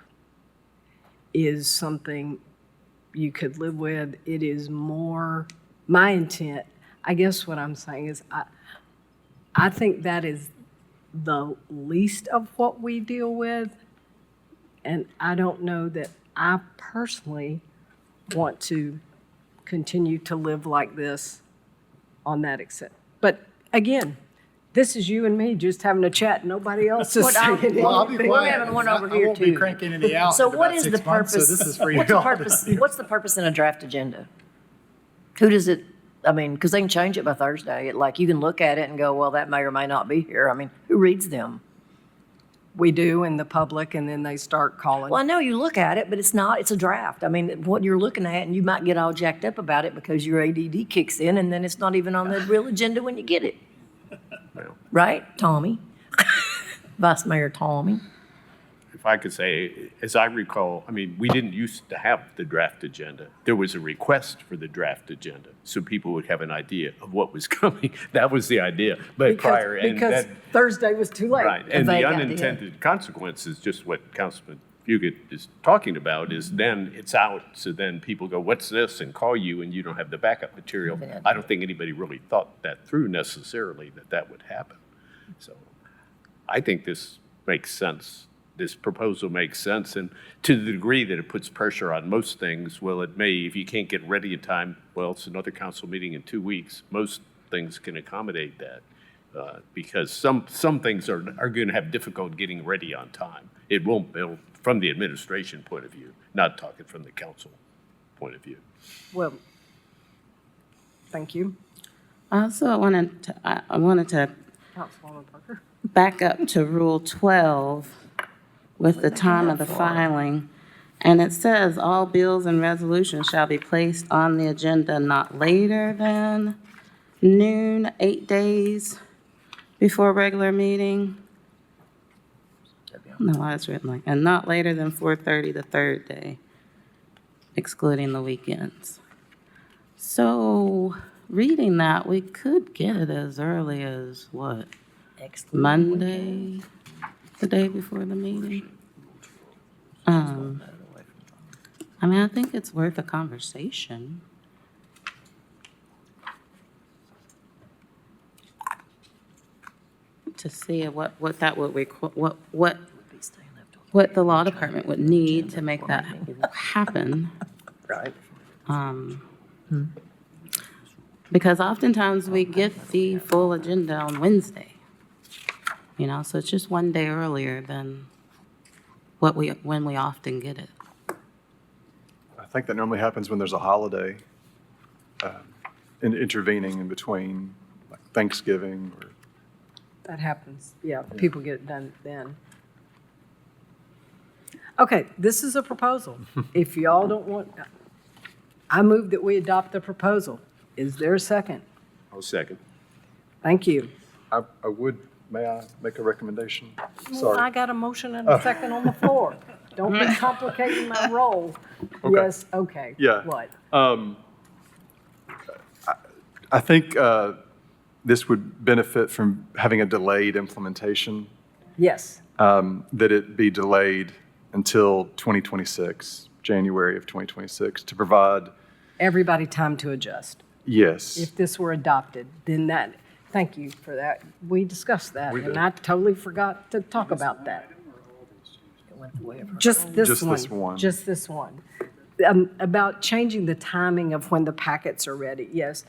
Speaker 1: is something you could live with. It is more, my intent, I guess what I'm saying is I think that is the least of what we deal with. And I don't know that I personally want to continue to live like this on that extent. But again, this is you and me just having a chat. Nobody else is
Speaker 7: What I'm-
Speaker 1: saying
Speaker 3: Well, I'll be
Speaker 1: anything.
Speaker 3: quiet.
Speaker 7: having one over
Speaker 3: I
Speaker 7: here,
Speaker 3: won't be
Speaker 7: too.
Speaker 3: cranking any out
Speaker 7: So
Speaker 3: in
Speaker 7: what
Speaker 3: about
Speaker 7: is
Speaker 3: 6
Speaker 7: the
Speaker 3: months,
Speaker 7: purpose?
Speaker 3: So this is for you
Speaker 7: What's the
Speaker 3: all to
Speaker 7: purpose?
Speaker 3: do.
Speaker 7: What's the purpose in a draft agenda? Who does it? I mean, because they can change it by Thursday. Like you can look at it and go, well, that may or may not be here. I mean, who reads them?
Speaker 1: We do in the public, and then they start calling.
Speaker 7: Well, I know you look at it, but it's not. It's a draft. I mean, what you're looking at, and you might get all jacked up about it because your ADD kicks in, and then it's not even on the real agenda when you get it. Right, Tommy? Vice Mayor Tommy.
Speaker 5: If I could say, as I recall, I mean, we didn't used to have the draft agenda. There was a request for the draft agenda, so people would have an idea of what was coming. That was the idea, but prior. And
Speaker 1: Because
Speaker 5: that-
Speaker 1: Thursday was too late.
Speaker 5: Right, and the
Speaker 7: vague idea.
Speaker 5: unintended consequence is just what Councilman Fugit is talking about, is then it's out, so then people go, what's this, and call you, and you don't have the backup material. I don't think anybody really thought that through necessarily, that would happen. So I think this makes sense. This proposal makes sense, and to the degree that it puts pressure on most things, well, it may, if you can't get ready in time, well, it's another council meeting in 2 weeks. Most things can accommodate that, because some things are going to have difficult getting ready on time. It won't build from the administration point of view, not talking from the council point of view.
Speaker 1: Well, thank you.
Speaker 6: I also wanted to
Speaker 1: Councilwoman Parker.
Speaker 6: back up to Rule 12 with the time of the filing. And it says, all bills and resolutions shall be placed on the agenda not later than noon, 8 days before regular meeting. I don't know why it's written like, and not later than 4:30 the third day, excluding the weekends. So, reading that, we could get it as early as what? Monday, the day before the meeting. I mean, I think it's worth a conversation. To see what that would what the law department would need to make that happen.
Speaker 1: Right.
Speaker 6: Because oftentimes we get the full agenda on Wednesday. You know, so it's just one day earlier than when we often get it.
Speaker 2: I think that normally happens when there's a holiday intervening in between, like Thanksgiving or.
Speaker 1: That happens. Yeah, people get it done then. Okay, this is a proposal. If y'all don't want, I move that we adopt the proposal. Is there a second?
Speaker 5: I'll second.
Speaker 1: Thank you.
Speaker 2: May I make a recommendation?
Speaker 1: Well, I got a motion and a second on the floor. Don't be complicating my role.
Speaker 2: Okay.
Speaker 1: Yes, okay.
Speaker 2: Yeah.
Speaker 1: What?
Speaker 2: I think this would benefit from having a delayed implementation,
Speaker 1: Yes,
Speaker 2: that it be delayed until 2026, January of 2026, to provide,
Speaker 1: everybody time to adjust.
Speaker 2: yes.
Speaker 1: If this were adopted, then that, thank you for that. We discussed that,
Speaker 2: We
Speaker 1: and
Speaker 2: did.
Speaker 1: I totally forgot to talk about that. Just this
Speaker 2: Just
Speaker 1: one.
Speaker 2: this one.
Speaker 1: Just this one. About changing the timing of when the packets are ready, yes.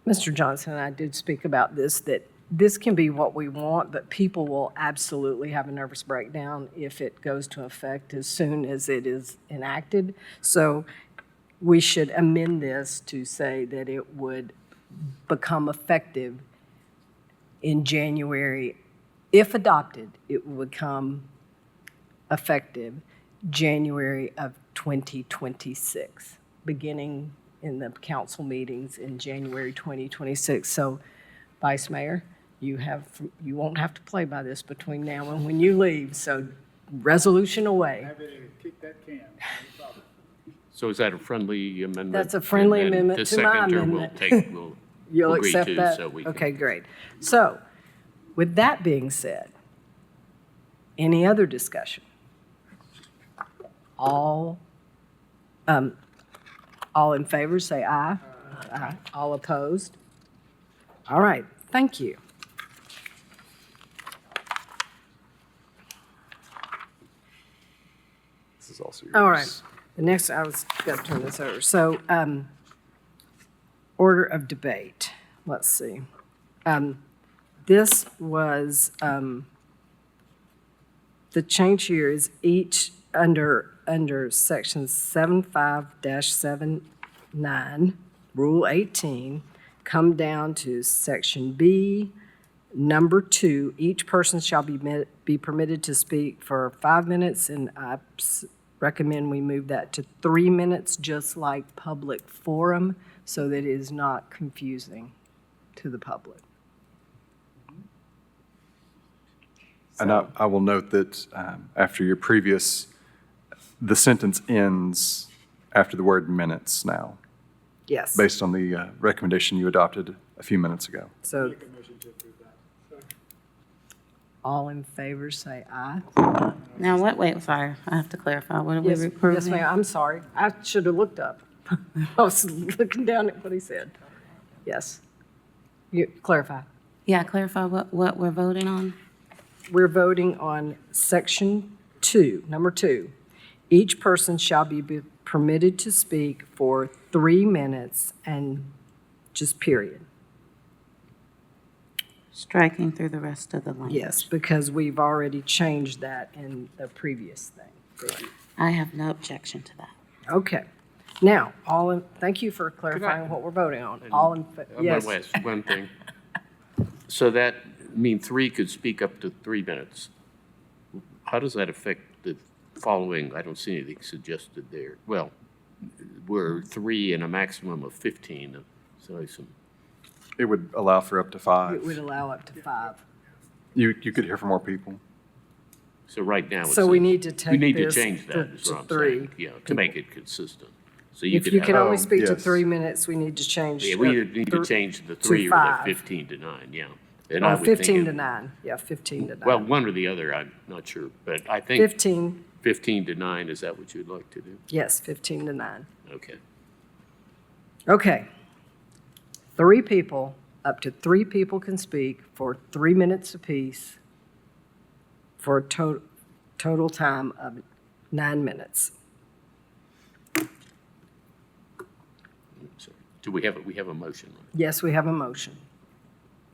Speaker 1: Mr. Johnson and I did speak about this, that this can be what we want, but people will absolutely have a nervous breakdown if it goes to effect as soon as it is enacted. So we should amend this to say that it would become effective in January. If adopted, it will become effective January of 2026, beginning in the council meetings in January 2026. So, Vice Mayor, you won't have to play by this between now and when you leave, so resolution away.
Speaker 5: So is that a friendly amendment?
Speaker 1: That's a friendly
Speaker 5: And then
Speaker 1: amendment to my amendment.
Speaker 5: We'll
Speaker 1: You'll
Speaker 5: agree
Speaker 1: accept
Speaker 5: to,
Speaker 1: that?
Speaker 5: so we can-
Speaker 1: Okay, great. So, with that being said, any other discussion? All in favor, say aye. Aye. All opposed? All right, thank you.
Speaker 2: This is also yours.
Speaker 1: All right, the next, I was going to turn this over. So, order of debate, let's see. This was, the change here is each under section 75-79, Rule 18, come down to section B, number 2, each person shall be permitted to speak for 5 minutes, and I recommend we move that to 3 minutes, just like public forum, so that it is not confusing to the public.
Speaker 2: And I will note that after your previous, the sentence ends after the word minutes now,
Speaker 1: Yes.
Speaker 2: based on the recommendation you adopted a few minutes ago.
Speaker 1: So all in favor, say aye.
Speaker 6: Now, wait, sorry, I have to clarify, what are we
Speaker 1: Yes,
Speaker 6: approving?
Speaker 1: yes, ma'am, I'm sorry. I should have looked up. I was looking down at what he said. Yes. You clarify.
Speaker 6: Yeah, clarify what we're voting on?
Speaker 1: We're voting on section 2, number 2. Each person shall be permitted to speak for 3 minutes and just period.
Speaker 6: Striking through the rest of the language.
Speaker 1: Yes, because we've already changed that in the previous thing.
Speaker 6: I have no objection to that.
Speaker 1: Okay. Now, thank you for clarifying what we're voting on. All in, yes.
Speaker 5: I'm going to ask one thing. So that, three could speak up to 3 minutes. How does that affect the following? I don't see anything suggested there. Well, we're 3 and a maximum of 15, so some.
Speaker 2: It would allow for up to 5.
Speaker 1: It would allow up to 5.
Speaker 2: You could hear from more people.
Speaker 5: So right now, it's.
Speaker 1: So we need to take
Speaker 5: We need to
Speaker 1: this
Speaker 5: change that, is
Speaker 1: to
Speaker 5: what I'm
Speaker 1: 3.
Speaker 5: saying. Yeah, to make it consistent. So you
Speaker 1: If
Speaker 5: could
Speaker 1: you can
Speaker 5: have,
Speaker 1: only speak to
Speaker 2: yes.
Speaker 1: 3 minutes, we need to change.
Speaker 5: yeah, we either need to change the 3 or the
Speaker 1: 5.
Speaker 5: 15 to 9, yeah. And I
Speaker 1: Oh,
Speaker 5: would think
Speaker 1: 15
Speaker 5: it-
Speaker 1: to 9, yeah, 15 to 9.
Speaker 5: Well, one or the other, I'm not sure, but I think
Speaker 1: 15,
Speaker 5: 15 to 9, is that what you'd like to do?
Speaker 1: yes, 15 to 9.
Speaker 5: Okay.
Speaker 1: Okay. 3 people, up to 3 people can speak for 3 minutes apiece for a total time of 9 minutes.
Speaker 5: So, do we have a motion?
Speaker 1: Yes, we have a motion.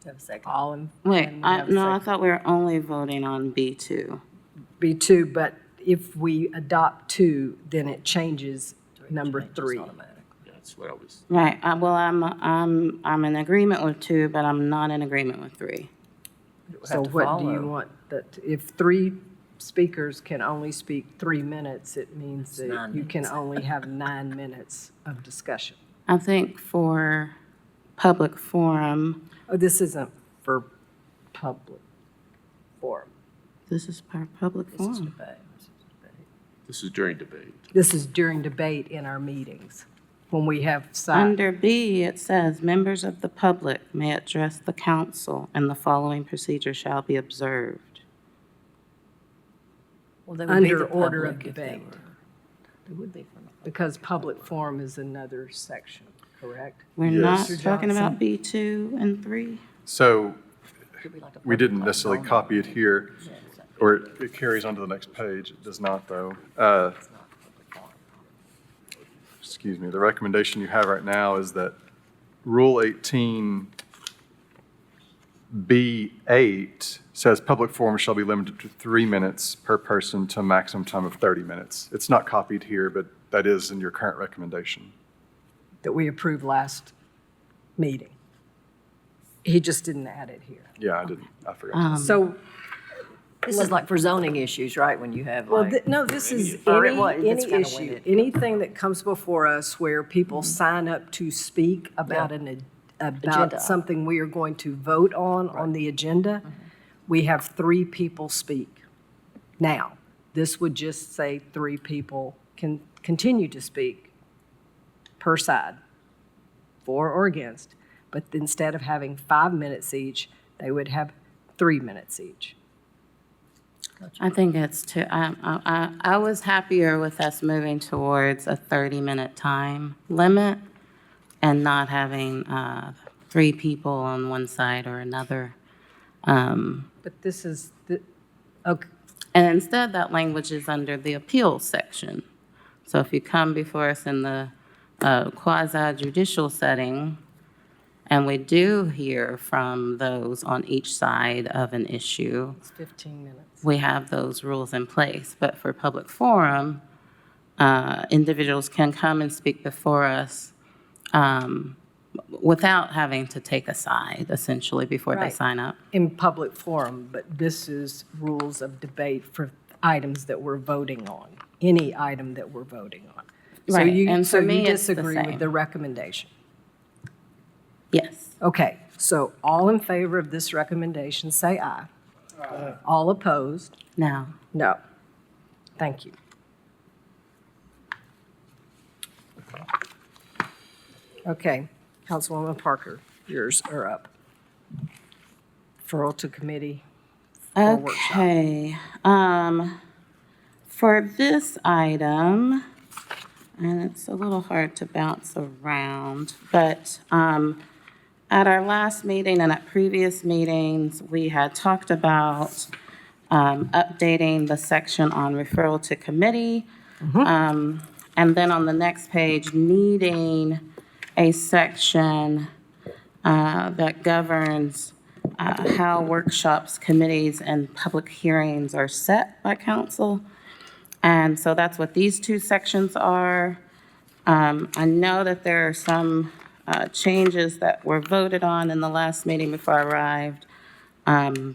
Speaker 7: Have a second.
Speaker 1: All in.
Speaker 6: Wait,
Speaker 1: and we have a
Speaker 6: no, I
Speaker 1: second.
Speaker 6: thought we were only voting on B2.
Speaker 1: B2, but if we adopt 2, then it changes number 3.
Speaker 5: That's what I was,
Speaker 6: Right, well, I'm in agreement with 2, but I'm not in agreement with 3.
Speaker 1: So what do you want, that if 3 speakers can only speak 3 minutes, it means that
Speaker 7: 9
Speaker 1: you can
Speaker 7: minutes.
Speaker 1: only have 9 minutes of discussion.
Speaker 6: I think for public forum,
Speaker 1: Oh, this isn't for public forum.
Speaker 6: this is for public
Speaker 7: This is
Speaker 6: forum.
Speaker 7: debate.
Speaker 5: this is during debate.
Speaker 1: This is during debate in our meetings, when we have side.
Speaker 6: Under B, it says, members of the public may address the council, and the following procedure shall be observed.
Speaker 7: Well, they would be
Speaker 1: Under
Speaker 7: the
Speaker 1: order of
Speaker 7: public if they
Speaker 1: debate.
Speaker 7: were- They would be from the public.
Speaker 1: Because public forum is another section, correct?
Speaker 6: We're
Speaker 2: Yes.
Speaker 6: not
Speaker 1: Mr.
Speaker 6: talking
Speaker 1: Johnson.
Speaker 6: about B2 and 3?
Speaker 2: So
Speaker 7: Could be like a
Speaker 2: we
Speaker 7: public
Speaker 2: didn't
Speaker 7: like
Speaker 2: necessarily
Speaker 7: donor.
Speaker 2: copy it here,
Speaker 7: Yeah, it's not-
Speaker 2: or it carries on to the next page. It does not, though.
Speaker 7: it's not public forum.
Speaker 2: Excuse me, the recommendation you have right now is that Rule 18B8 says public forum shall be limited to 3 minutes per person to a maximum time of 30 minutes. It's not copied here, but that is in your current recommendation.
Speaker 1: That we approved last meeting. He just didn't add it here.
Speaker 2: Yeah, I forgot.
Speaker 1: So,
Speaker 7: This is like for zoning issues, right, when you have
Speaker 1: well,
Speaker 7: like.
Speaker 1: no, this is
Speaker 7: Or
Speaker 1: any,
Speaker 7: what, that's
Speaker 1: any
Speaker 7: kinda when
Speaker 1: issue,
Speaker 7: it-
Speaker 1: anything that comes before us where people sign up to speak about
Speaker 7: Agenda.
Speaker 1: about something we are going to vote on the agenda, we have 3 people speak. Now, this would just say 3 people can continue to speak per side, for or against, but instead of having 5 minutes each, they would have 3 minutes each.
Speaker 6: I think it's too, I was happier with us moving towards a 30-minute time limit and not having 3 people on one side or another.
Speaker 1: But this is, okay,
Speaker 6: And instead, that language is under the appeals section. So if you come before us in the quasi judicial setting, and we do hear from those on each side of an issue,
Speaker 1: it's 15 minutes.
Speaker 6: we have those rules in place. But for public forum, individuals can come and speak before us without having to take a side, essentially, before they
Speaker 1: Right.
Speaker 6: sign up.
Speaker 1: In public forum, but this is rules of debate for items that we're voting on, any item that we're voting on. So
Speaker 6: Right,
Speaker 1: you,
Speaker 6: and
Speaker 1: so
Speaker 6: for me,
Speaker 1: you
Speaker 6: it's the
Speaker 1: disagree with
Speaker 6: same.
Speaker 1: the recommendation?
Speaker 6: Yes.
Speaker 1: Okay, so all in favor of this recommendation, say aye. All opposed?
Speaker 6: No.
Speaker 1: No. Thank you. Okay, Councilwoman Parker, yours are up. Referral to committee for workshop.
Speaker 6: Okay, for this item, and it's a little hard to bounce around, but, at our last meeting and at previous meetings, we had talked about, updating the section on referral to committee. And then on the next page, needing a section, that governs, how workshops, committees, and public hearings are set by council. And so that's what these two sections are. I know that there are some changes that were voted on in the last meeting before I arrived.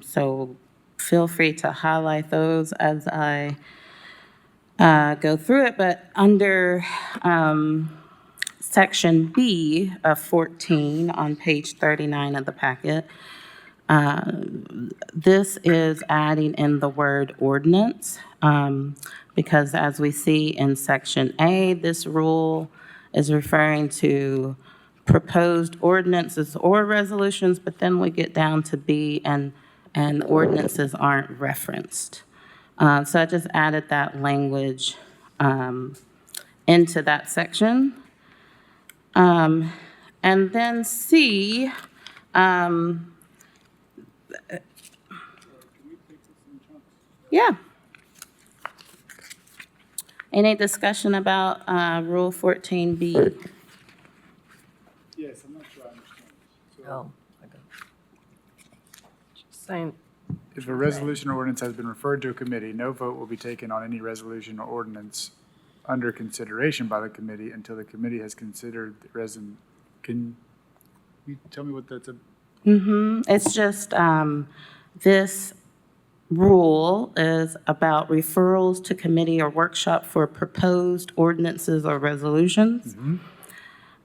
Speaker 6: So feel free to highlight those as I go through it. But under Section B of 14 on page 39 of the packet, this is adding in the word ordinance, because as we see in Section A, this rule is referring to proposed ordinances or resolutions, but then we get down to B and ordinances aren't referenced. So I just added that language into that section. And then C, yeah. Any discussion about Rule 14B?
Speaker 3: Yes, I'm not sure I understand.
Speaker 7: Oh, okay.
Speaker 1: Just saying,
Speaker 3: If a resolution or ordinance has been referred to a committee, no vote will be taken on any resolution or ordinance under consideration by the committee until the committee has considered the resin. Can you tell me what that's?
Speaker 6: It's just, this rule is about referrals to committee or workshop for proposed ordinances or resolutions.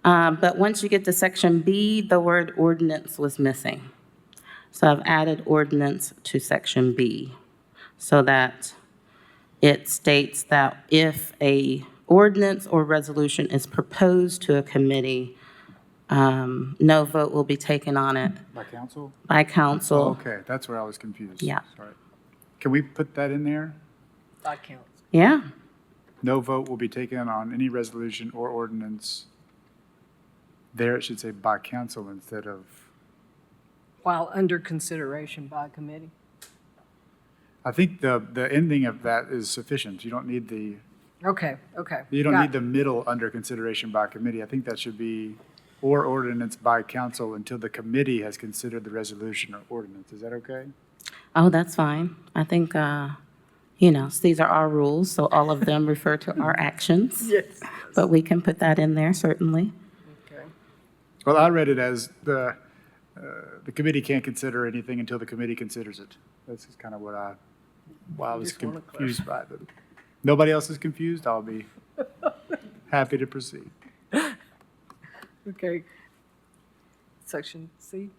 Speaker 6: But once you get to Section B, the word ordinance was missing. So I've added ordinance to Section B so that it states that if a ordinance or resolution is proposed to a committee, no vote will be taken on it
Speaker 3: By council?
Speaker 6: by
Speaker 3: Oh,
Speaker 6: council.
Speaker 3: okay, that's where I was confused.
Speaker 6: Yeah.
Speaker 3: Sorry. Can we put that in there?
Speaker 1: by council.
Speaker 6: Yeah,
Speaker 3: No vote will be taken on any resolution or ordinance. There it should say by council instead of,
Speaker 1: While under consideration by committee.
Speaker 3: I think the ending of that is sufficient. You don't need the,
Speaker 1: Okay, okay.
Speaker 3: you don't
Speaker 1: Got
Speaker 3: need the middle under consideration by committee. I think that should be or ordinance by council until the committee has considered the resolution or ordinance. Is that okay?
Speaker 6: oh, that's fine. I think, these are our rules, so all of them refer to our actions.
Speaker 1: Yes.
Speaker 6: But we can put that in there, certainly.
Speaker 1: Okay.
Speaker 3: Well, I read it as the committee can't consider anything until the committee considers it. That's just kind of why I was
Speaker 1: Just wanna
Speaker 3: confused by it. But nobody else is confused, I'll be happy to proceed.
Speaker 1: Okay. Section C.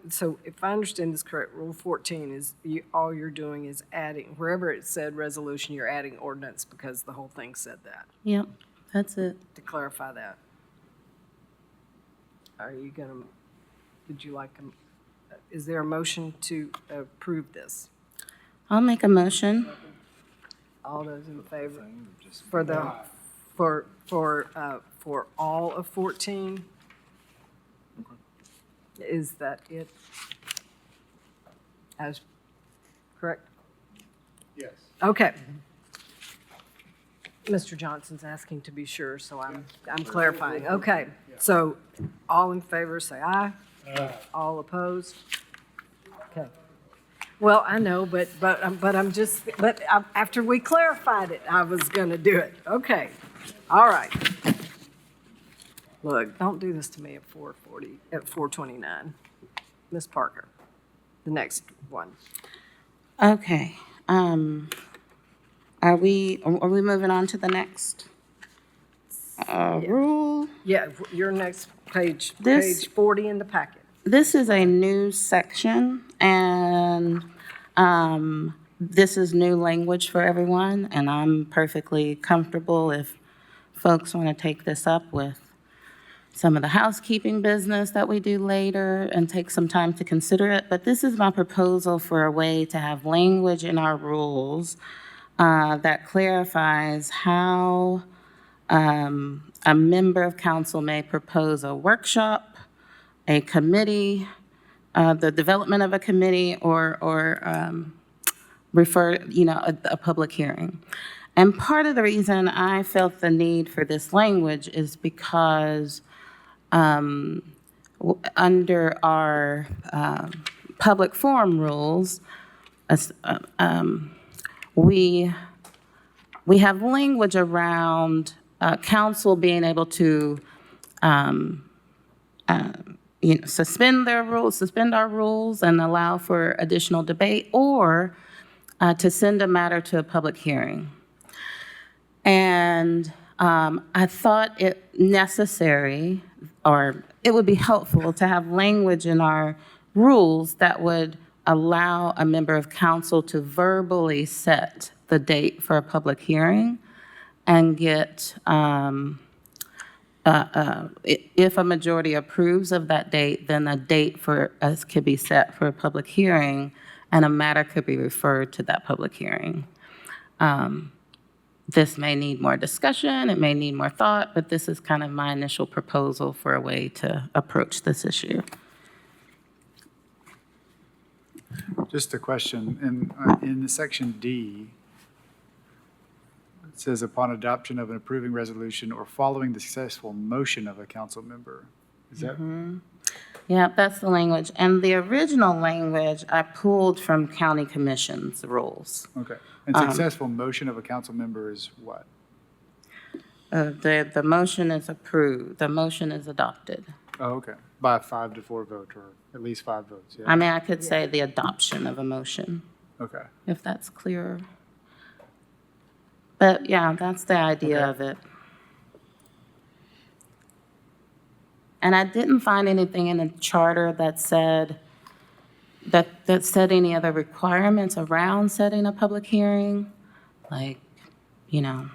Speaker 1: So if I understand this correct, Rule 14 is, all you're doing is adding, wherever it said resolution, you're adding ordinance because the whole thing said that,
Speaker 6: Yep, that's it.
Speaker 1: to clarify that. Are you gonna, would you like, is there a motion to approve this?
Speaker 6: I'll make a motion.
Speaker 1: All those in favor? For the, for all of 14? Is that it? As, correct?
Speaker 3: Yes.
Speaker 1: Okay. Mr. Johnson's asking to be sure, so I'm clarifying. Okay, so all in favor, say aye. All opposed? Okay. Well, I know, but after we clarified it, I was gonna do it. Okay, all right. Look, don't do this to me at 4:40, at 4:29. Ms. Parker, the next one.
Speaker 6: Okay, are we moving on to the next rule?
Speaker 1: Yeah, your next page,
Speaker 6: This-
Speaker 1: page 40 in the packet.
Speaker 6: This is a new section, And this is new language for everyone, and I'm perfectly comfortable if folks want to take this up with some of the housekeeping business that we do later and take some time to consider it. But this is my proposal for a way to have language in our rules that clarifies how a member of council may propose a workshop, a committee, the development of a committee, or refer, a public hearing. And part of the reason I felt the need for this language is because under our public forum rules, we have language around council being able to suspend our rules and allow for additional debate, or to send a matter to a public hearing. And I thought it necessary, or it would be helpful to have language in our rules that would allow a member of council to verbally set the date for a public hearing and get, if a majority approves of that date, then a date for us could be set for a public hearing, and a matter could be referred to that public hearing. This may need more discussion, it may need more thought, but this is kind of my initial proposal for a way to approach this issue.
Speaker 3: Just a question, in the section D, it says upon adoption of an approving resolution or following the successful motion of a council member. Is that?
Speaker 6: Yeah, that's the language. And the original language I pulled from county commission's rules.
Speaker 3: Okay. And successful motion of a council member is what?
Speaker 6: The motion is approved, the motion is adopted.
Speaker 3: Oh, okay. By a 5-4 vote, or at least 5 votes, yeah.
Speaker 6: I mean, I could say the adoption of a motion,
Speaker 3: Okay.
Speaker 6: if that's clearer. But yeah, that's the idea
Speaker 3: Okay.
Speaker 6: of it. And I didn't find anything in the charter that said, that said any other requirements around setting a public hearing, like,
Speaker 1: Yeah.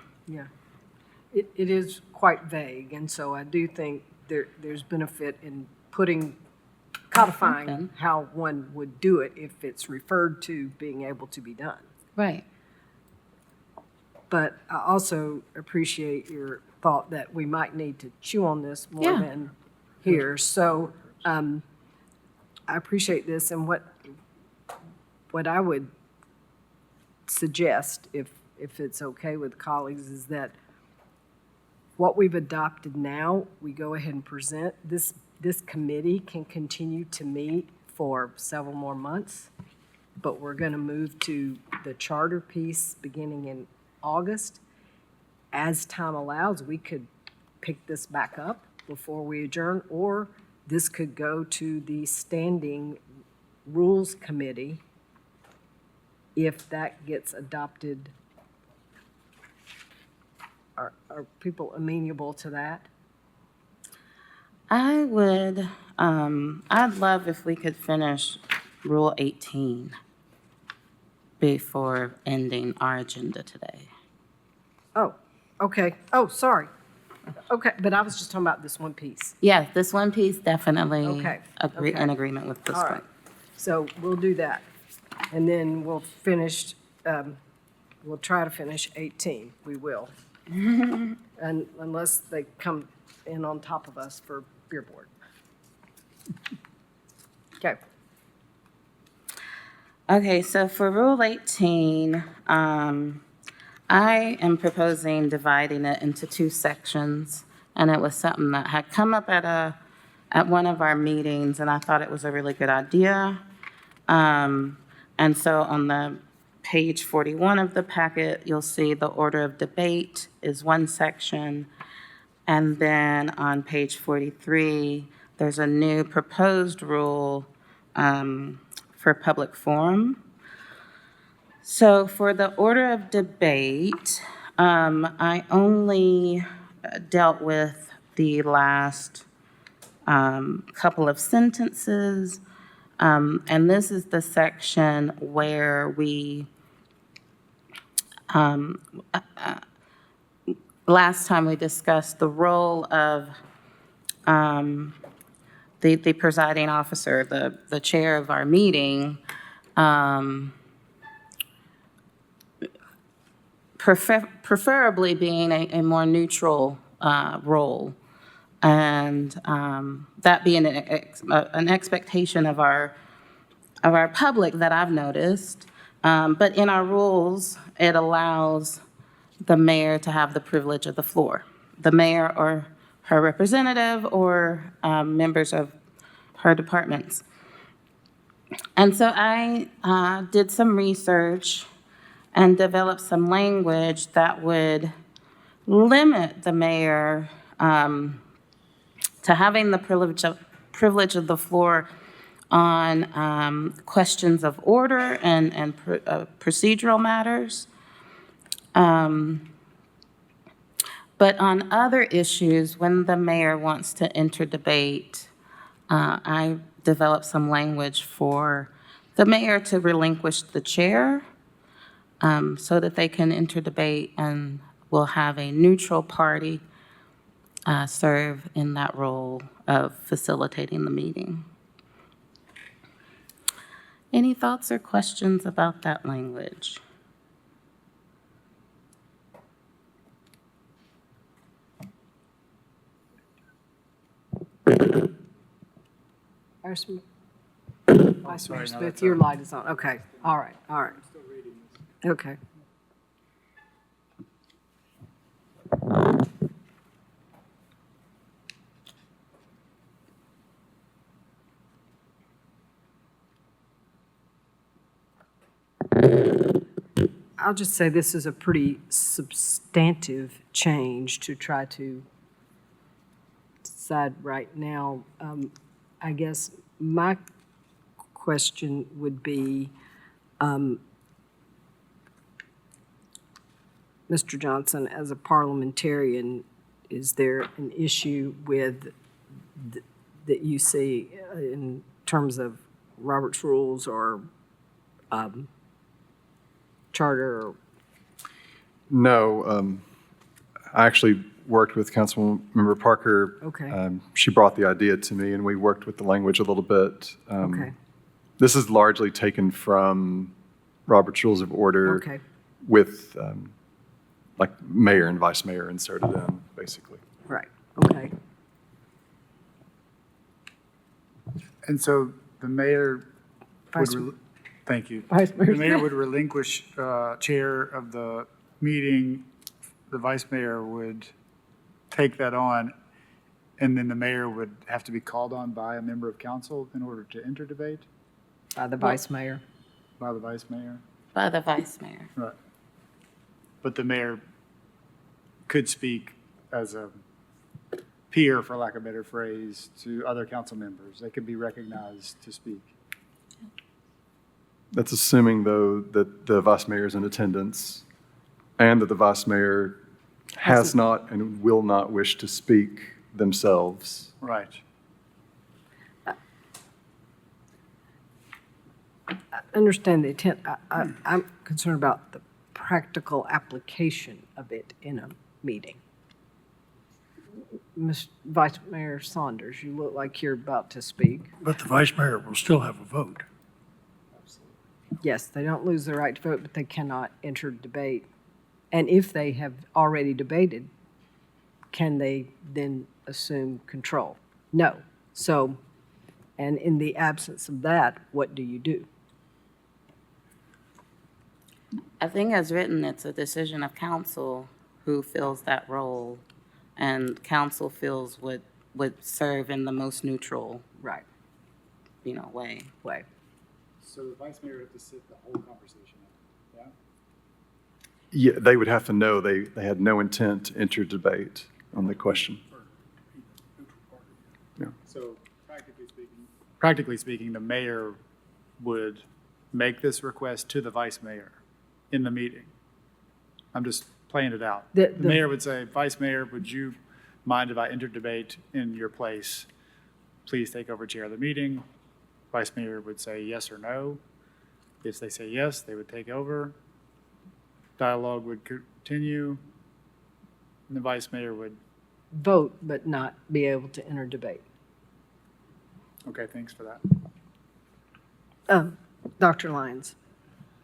Speaker 1: It is quite vague, and so I do think there's benefit in codifying
Speaker 6: Okay.
Speaker 1: how one would do it if it's referred to being able to be done.
Speaker 6: right.
Speaker 1: But I also appreciate your thought that we might need to chew on this more
Speaker 6: Yeah.
Speaker 1: than here. So I appreciate this, and what I would suggest, if it's okay with colleagues, is that what we've adopted now, we go ahead and present. This committee can continue to meet for several more months, but we're going to move to the charter piece beginning in August. As time allows, we could pick this back up before we adjourn, or this could go to the Standing Rules Committee if that gets adopted. Are people amenable to that?
Speaker 6: I would, I'd love if we could finish Rule 18 before ending our agenda today.
Speaker 1: Oh, okay. Oh, sorry. Okay, but I was just talking about this one piece.
Speaker 6: Yeah, this one piece definitely
Speaker 1: Okay, okay.
Speaker 6: in agreement with this
Speaker 1: All
Speaker 6: one.
Speaker 1: right. So we'll do that. And then we'll try to finish 18. We will. And unless they come in on top of us for beer board. Okay.
Speaker 6: Okay, so for Rule 18, I am proposing dividing it into 2 sections, and it was something that had come up at one of our meetings, and I thought it was a really good idea. And so on the page 41 of the packet, you'll see the order of debate is one section, and then on page 43, there's a new proposed rule for public forum. So for the order of debate, I only dealt with the last couple of sentences. And this is the section where we, last time we discussed the role of the presiding officer, the chair of our meeting, preferably being a more neutral role. And that being an expectation of our public that I've noticed. But in our rules, it allows the mayor to have the privilege of the floor. The mayor or her representative or members of her departments. And so I did some research and developed some language that would limit the mayor to having the privilege of the floor on questions of order and procedural matters. But on other issues, when the mayor wants to enter debate, I developed some language for the mayor to relinquish the chair so that they can enter debate and will have a neutral party serve in that role of facilitating the meeting. Any thoughts or questions about that language?
Speaker 1: Vice Mayor Smith, your light is on. Okay, all right. Okay. I'll just say this is a pretty substantive change to try to decide right now. I guess my question would be, Mr. Johnson, as a parliamentarian, is there an issue with that you see in terms of Robert's rules or charter? Or?
Speaker 2: No, I actually worked with Councilmember Parker.
Speaker 1: Okay.
Speaker 2: She brought the idea to me, and we worked with the language a little bit.
Speaker 1: Okay.
Speaker 2: This is largely taken from Robert's Rules of Order
Speaker 1: Okay.
Speaker 2: with like mayor and vice mayor inserted in, basically.
Speaker 1: Right. Okay.
Speaker 3: And so the mayor
Speaker 1: Vice-
Speaker 3: would, thank you.
Speaker 1: Vice Mayor
Speaker 3: The mayor
Speaker 1: Smith.
Speaker 3: would relinquish chair of the meeting. The vice mayor would take that on, and then the mayor would have to be called on by a member of council in order to enter debate
Speaker 1: By the vice mayor.
Speaker 3: by the vice mayor.
Speaker 6: By the vice mayor.
Speaker 3: Right. But the mayor could speak as a peer, for lack of a better phrase, to other council members. They could be recognized to speak.
Speaker 2: That's assuming, though, that the vice mayor is in attendance and that the vice mayor has not and will not wish to speak themselves.
Speaker 3: Right.
Speaker 1: I understand the intent. I'm concerned about the practical application of it in a meeting. Ms. Vice Mayor Saunders, you look like you're about to speak.
Speaker 4: But the vice mayor will still have a vote.
Speaker 1: Yes, they don't lose their right to vote, but they cannot enter debate. And if they have already debated, can they then assume control? No. So, and in the absence of that, what do you do?
Speaker 6: I think as written, it's a decision of council who fills that role, and council feels would serve in the most neutral,
Speaker 1: Right.
Speaker 6: way.
Speaker 1: Way.
Speaker 3: So the vice mayor would have to sit the whole conversation, yeah?
Speaker 2: Yeah, they would have to know they had no intent to enter debate on the question. Yeah.
Speaker 3: So practically speaking, the mayor would make this request to the vice mayor in the meeting. I'm just playing it out.
Speaker 1: The
Speaker 3: The mayor would say, Vice Mayor, would you mind if I enter debate in your place? Please take over chair of the meeting. Vice Mayor would say yes or no. If they say yes, they would take over. Dialogue would continue. And the Vice Mayor would,
Speaker 1: Vote, but not be able to enter debate.
Speaker 3: okay, thanks for that.
Speaker 1: Dr. Lyons.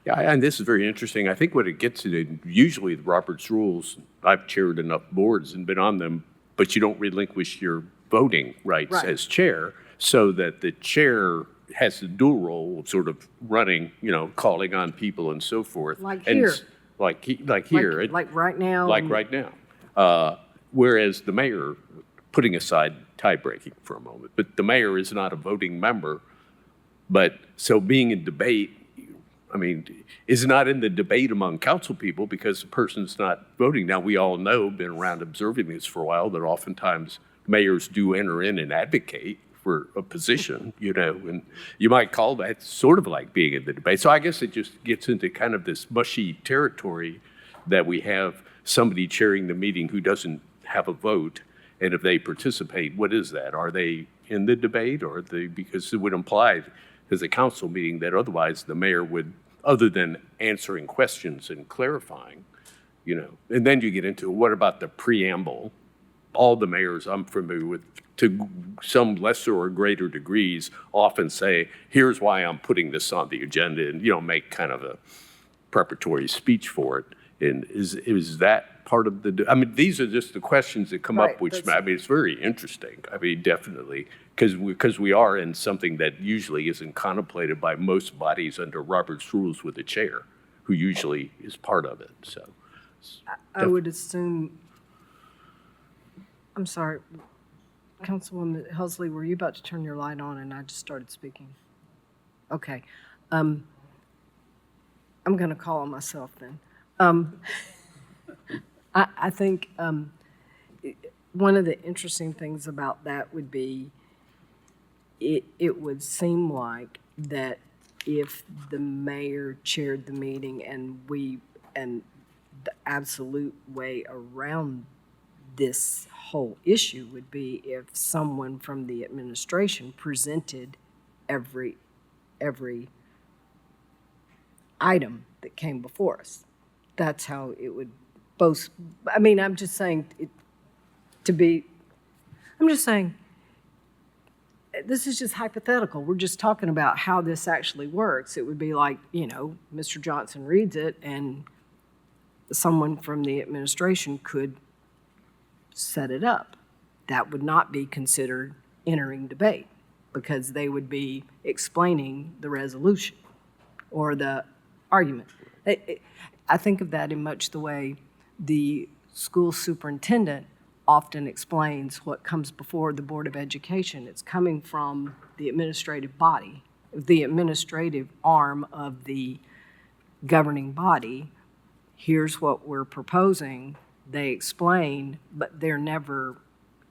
Speaker 5: Yeah, and this is very interesting. I think what it gets to, usually the Robert's rules, I've chaired enough boards and been on them, but you don't relinquish your voting rights
Speaker 1: Right.
Speaker 5: as chair, so that the chair has the dual role of sort of running, calling on people and so forth.
Speaker 1: Like
Speaker 5: And
Speaker 1: here.
Speaker 5: Like here.
Speaker 1: Like right now.
Speaker 5: Like
Speaker 1: and-
Speaker 5: right now. Whereas the mayor, putting aside tie-breaking for a moment, but the mayor is not a voting member. But so being in debate, is not in the debate among council people because the person's not voting. Now, we all know, been around observing this for a while, that oftentimes mayors do enter in and advocate for a position, and you might call that sort of like being in the debate. So I guess it just gets into kind of this mushy territory that we have somebody chairing the meeting who doesn't have a vote. And if they participate, what is that? Are they in the debate, or are they, because it would imply as a council meeting that otherwise the mayor would, other than answering questions and clarifying, and then you get into what about the preamble? All the mayors I'm familiar with, to some lesser or greater degrees, often say, here's why I'm putting this on the agenda, and, make kind of a preparatory speech for it. And is that part of the, these are just the questions that come
Speaker 1: Right,
Speaker 5: up, which,
Speaker 1: that's-
Speaker 5: it's very interesting. Definitely, because we are in something that usually isn't contemplated by most bodies under Robert's rules with a chair, who usually is part of it, so.
Speaker 1: I would assume, I'm sorry, Councilwoman Helsley, were you about to turn your light on and I just started speaking? Okay. I'm going to call on myself then. I think one of the interesting things about that would be it would seem like that if the mayor chaired the meeting and the absolute way around this whole issue would be if someone from the administration presented every item that came before us. That's how it would both, I'm just saying, I'm just saying, this is just hypothetical. We're just talking about how this actually works. It would be like, Mr. Johnson reads it and someone from the administration could set it up. That would not be considered entering debate because they would be explaining the resolution or the argument. I think of that in much the way the school superintendent often explains what comes before the Board of Education. It's coming from the administrative body, the administrative arm of the governing body. Here's what we're proposing. They explain, but they're never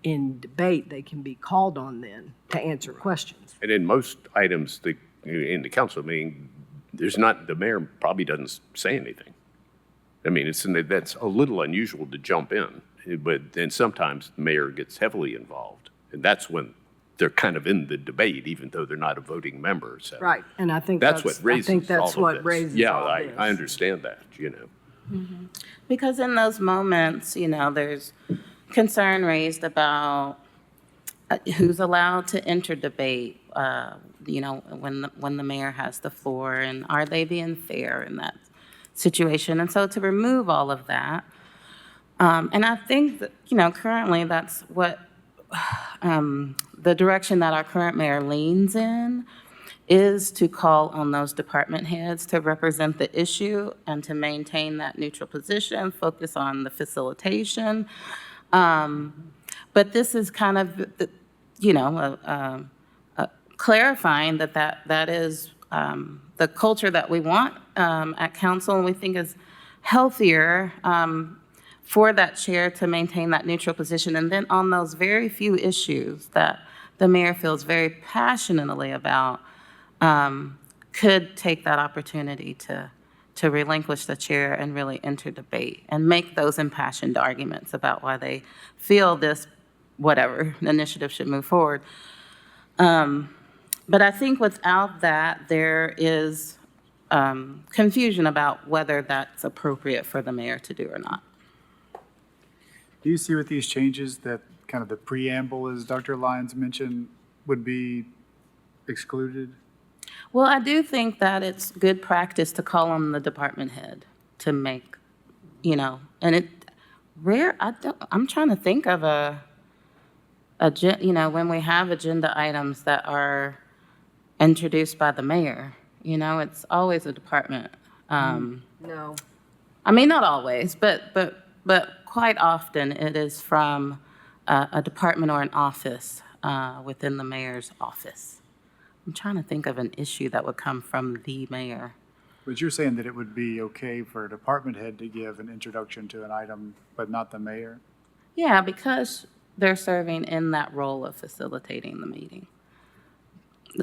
Speaker 1: in debate. They can be called on then to answer questions.
Speaker 5: And in most items in the council meeting, the mayor probably doesn't say anything. That's a little unusual to jump in, but then sometimes the mayor gets heavily involved. And that's when they're kind of in the debate, even though they're not a voting member. So
Speaker 1: Right, and I think
Speaker 5: that's what raises all of this. Yeah,
Speaker 1: all
Speaker 5: I
Speaker 1: this.
Speaker 5: understand that,
Speaker 6: Because in those moments, there's concern raised about who's allowed to enter debate, when the mayor has the floor, and are they being fair in that situation? And so to remove all of that, and I think that, currently that's what the direction that our current mayor leans in, is to call on those department heads to represent the issue and to maintain that neutral position, focus on the facilitation. But this is kind of, clarifying that is the culture that we want at council, and we think is healthier for that chair to maintain that neutral position. And then on those very few issues that the mayor feels very passionately about, could take that opportunity to relinquish the chair and really enter debate and make those impassioned arguments about why they feel this, whatever, initiative should move forward. But I think without that, there is confusion about whether that's appropriate for the mayor to do or not.
Speaker 3: Do you see with these changes that kind of the preamble, as Dr. Lyons mentioned, would be excluded?
Speaker 6: Well, I do think that it's good practice to call on the department head to make, and I'm trying to think of when we have agenda items that are introduced by the mayor, it's always a department.
Speaker 1: No.
Speaker 6: I mean, not always, but quite often it is from a department or an office within the mayor's office. I'm trying to think of an issue that would come from the mayor.
Speaker 3: But you're saying that it would be okay for a department head to give an introduction to an item, but not the mayor?
Speaker 6: Yeah, because they're serving in that role of facilitating the meeting.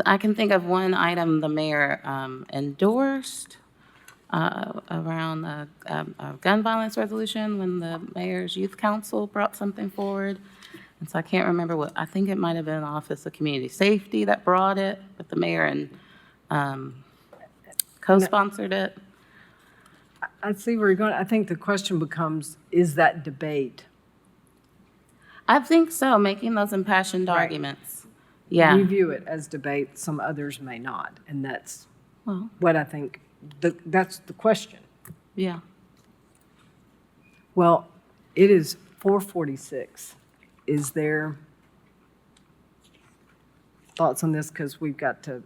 Speaker 6: I can think of one item the mayor endorsed around a gun violence resolution when the mayor's youth council brought something forward. And so I can't remember I think it might have been Office of Community Safety that brought it, but the mayor and co-sponsored it.
Speaker 1: I see where you're going. I think the question becomes, is that debate?
Speaker 6: I think so, making those impassioned
Speaker 1: Right.
Speaker 6: arguments. Yeah.
Speaker 1: We view it as debate, some others may not, and that's
Speaker 6: Well,
Speaker 1: what I think, that's the question.
Speaker 6: yeah.
Speaker 1: Well, it is 4:46. Is there thoughts on this? Because we've got to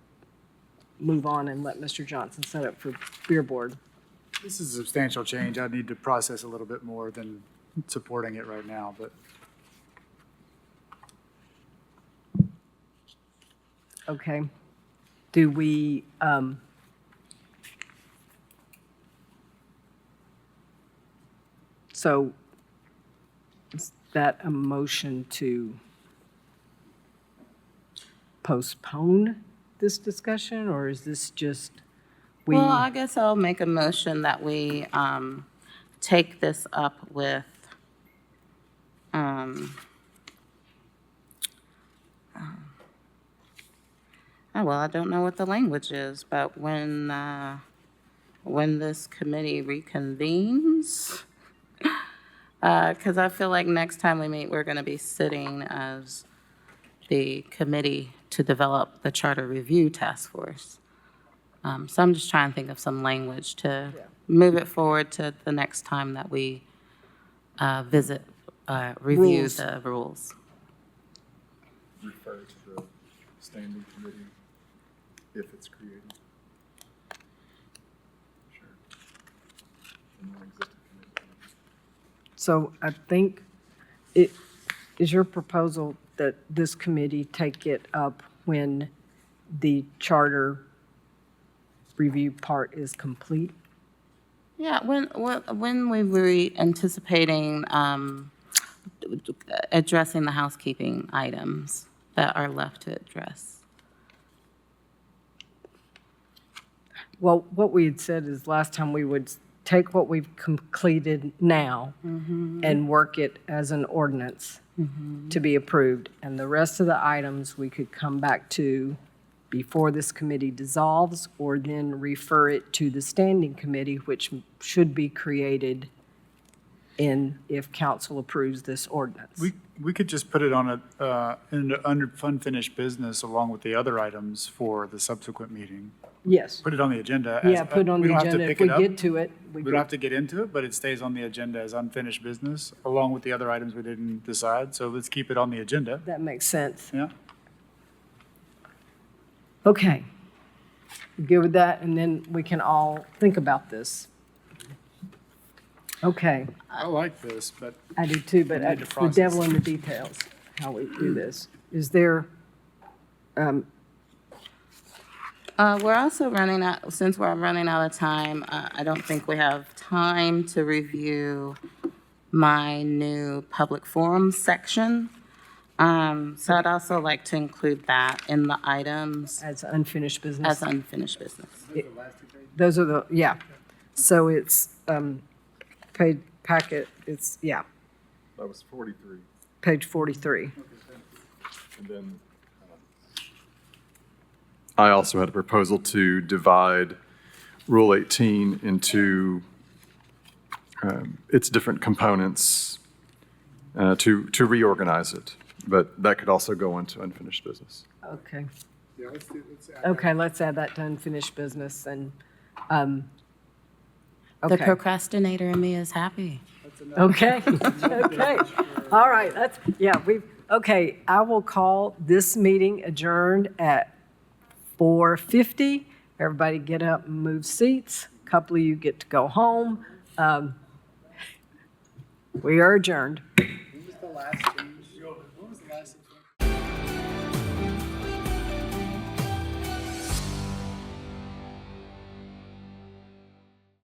Speaker 1: move on and let Mr. Johnson set up for beer board.
Speaker 3: This is a substantial change. I need to process a little bit more than supporting it right now, but
Speaker 1: Okay. Do we, so is that a motion to postpone this discussion, or is this just we?
Speaker 6: Well, I guess I'll make a motion that we take this up with, I don't know what the language is, but when this committee reconvenes, because I feel like next time we meet, we're going to be sitting as the committee to develop the Charter Review Task Force. So I'm just trying to think of some language to move it forward to the next time that we review
Speaker 1: Rules.
Speaker 6: the rules.
Speaker 2: Refer to the standing committee if it's created. Sure. The non-existent committee.
Speaker 1: So I think it is your proposal that this committee take it up when the charter review part is complete?
Speaker 6: Yeah, when we were anticipating addressing the housekeeping items that are left to address.
Speaker 1: Well, what we had said is last time we would take what we've completed now and work it as an ordinance to be approved. And the rest of the items we could come back to before this committee dissolves, or then refer it to the standing committee, which should be created if council approves this ordinance.
Speaker 3: we could just put it on under unfinished business along with the other items for the subsequent meeting.
Speaker 1: Yes.
Speaker 3: Put it on the agenda.
Speaker 1: Yeah, put on
Speaker 3: we
Speaker 1: the
Speaker 3: don't have to
Speaker 1: agenda. If
Speaker 3: pick
Speaker 1: we
Speaker 3: it up.
Speaker 1: get to it.
Speaker 3: We don't have to get into it, but it stays on the agenda as unfinished business, along with the other items we didn't decide. So let's keep it on the agenda.
Speaker 1: That makes sense.
Speaker 3: Yeah?
Speaker 1: Okay. Good with that, and then we can all think about this. Okay,
Speaker 3: I like this, but
Speaker 1: I do too, but
Speaker 3: We need to
Speaker 1: the
Speaker 3: process
Speaker 1: devil in the details, how we do this. Is there,
Speaker 6: We're also running out, since we're running out of time, I don't think we have time to review my new public forum section. So I'd also like to include that in the items
Speaker 1: as unfinished business?
Speaker 6: as unfinished business.
Speaker 1: Those are the, yeah. So it's, paid packet, it's, yeah,
Speaker 2: That was 43.
Speaker 1: page 43.
Speaker 2: And then I also had a proposal to divide Rule 18 into its different components to reorganize it, but that could also go into unfinished business.
Speaker 1: Okay.
Speaker 3: Yeah, let's
Speaker 1: Okay, let's add that to unfinished business and,
Speaker 6: The
Speaker 1: okay.
Speaker 6: procrastinator in me is happy.
Speaker 1: Okay, okay. All right, okay, I will call this meeting adjourned at 4:50. Everybody get up and move seats. A couple of you get to go home. We are adjourned.
Speaker 3: Who was the last thing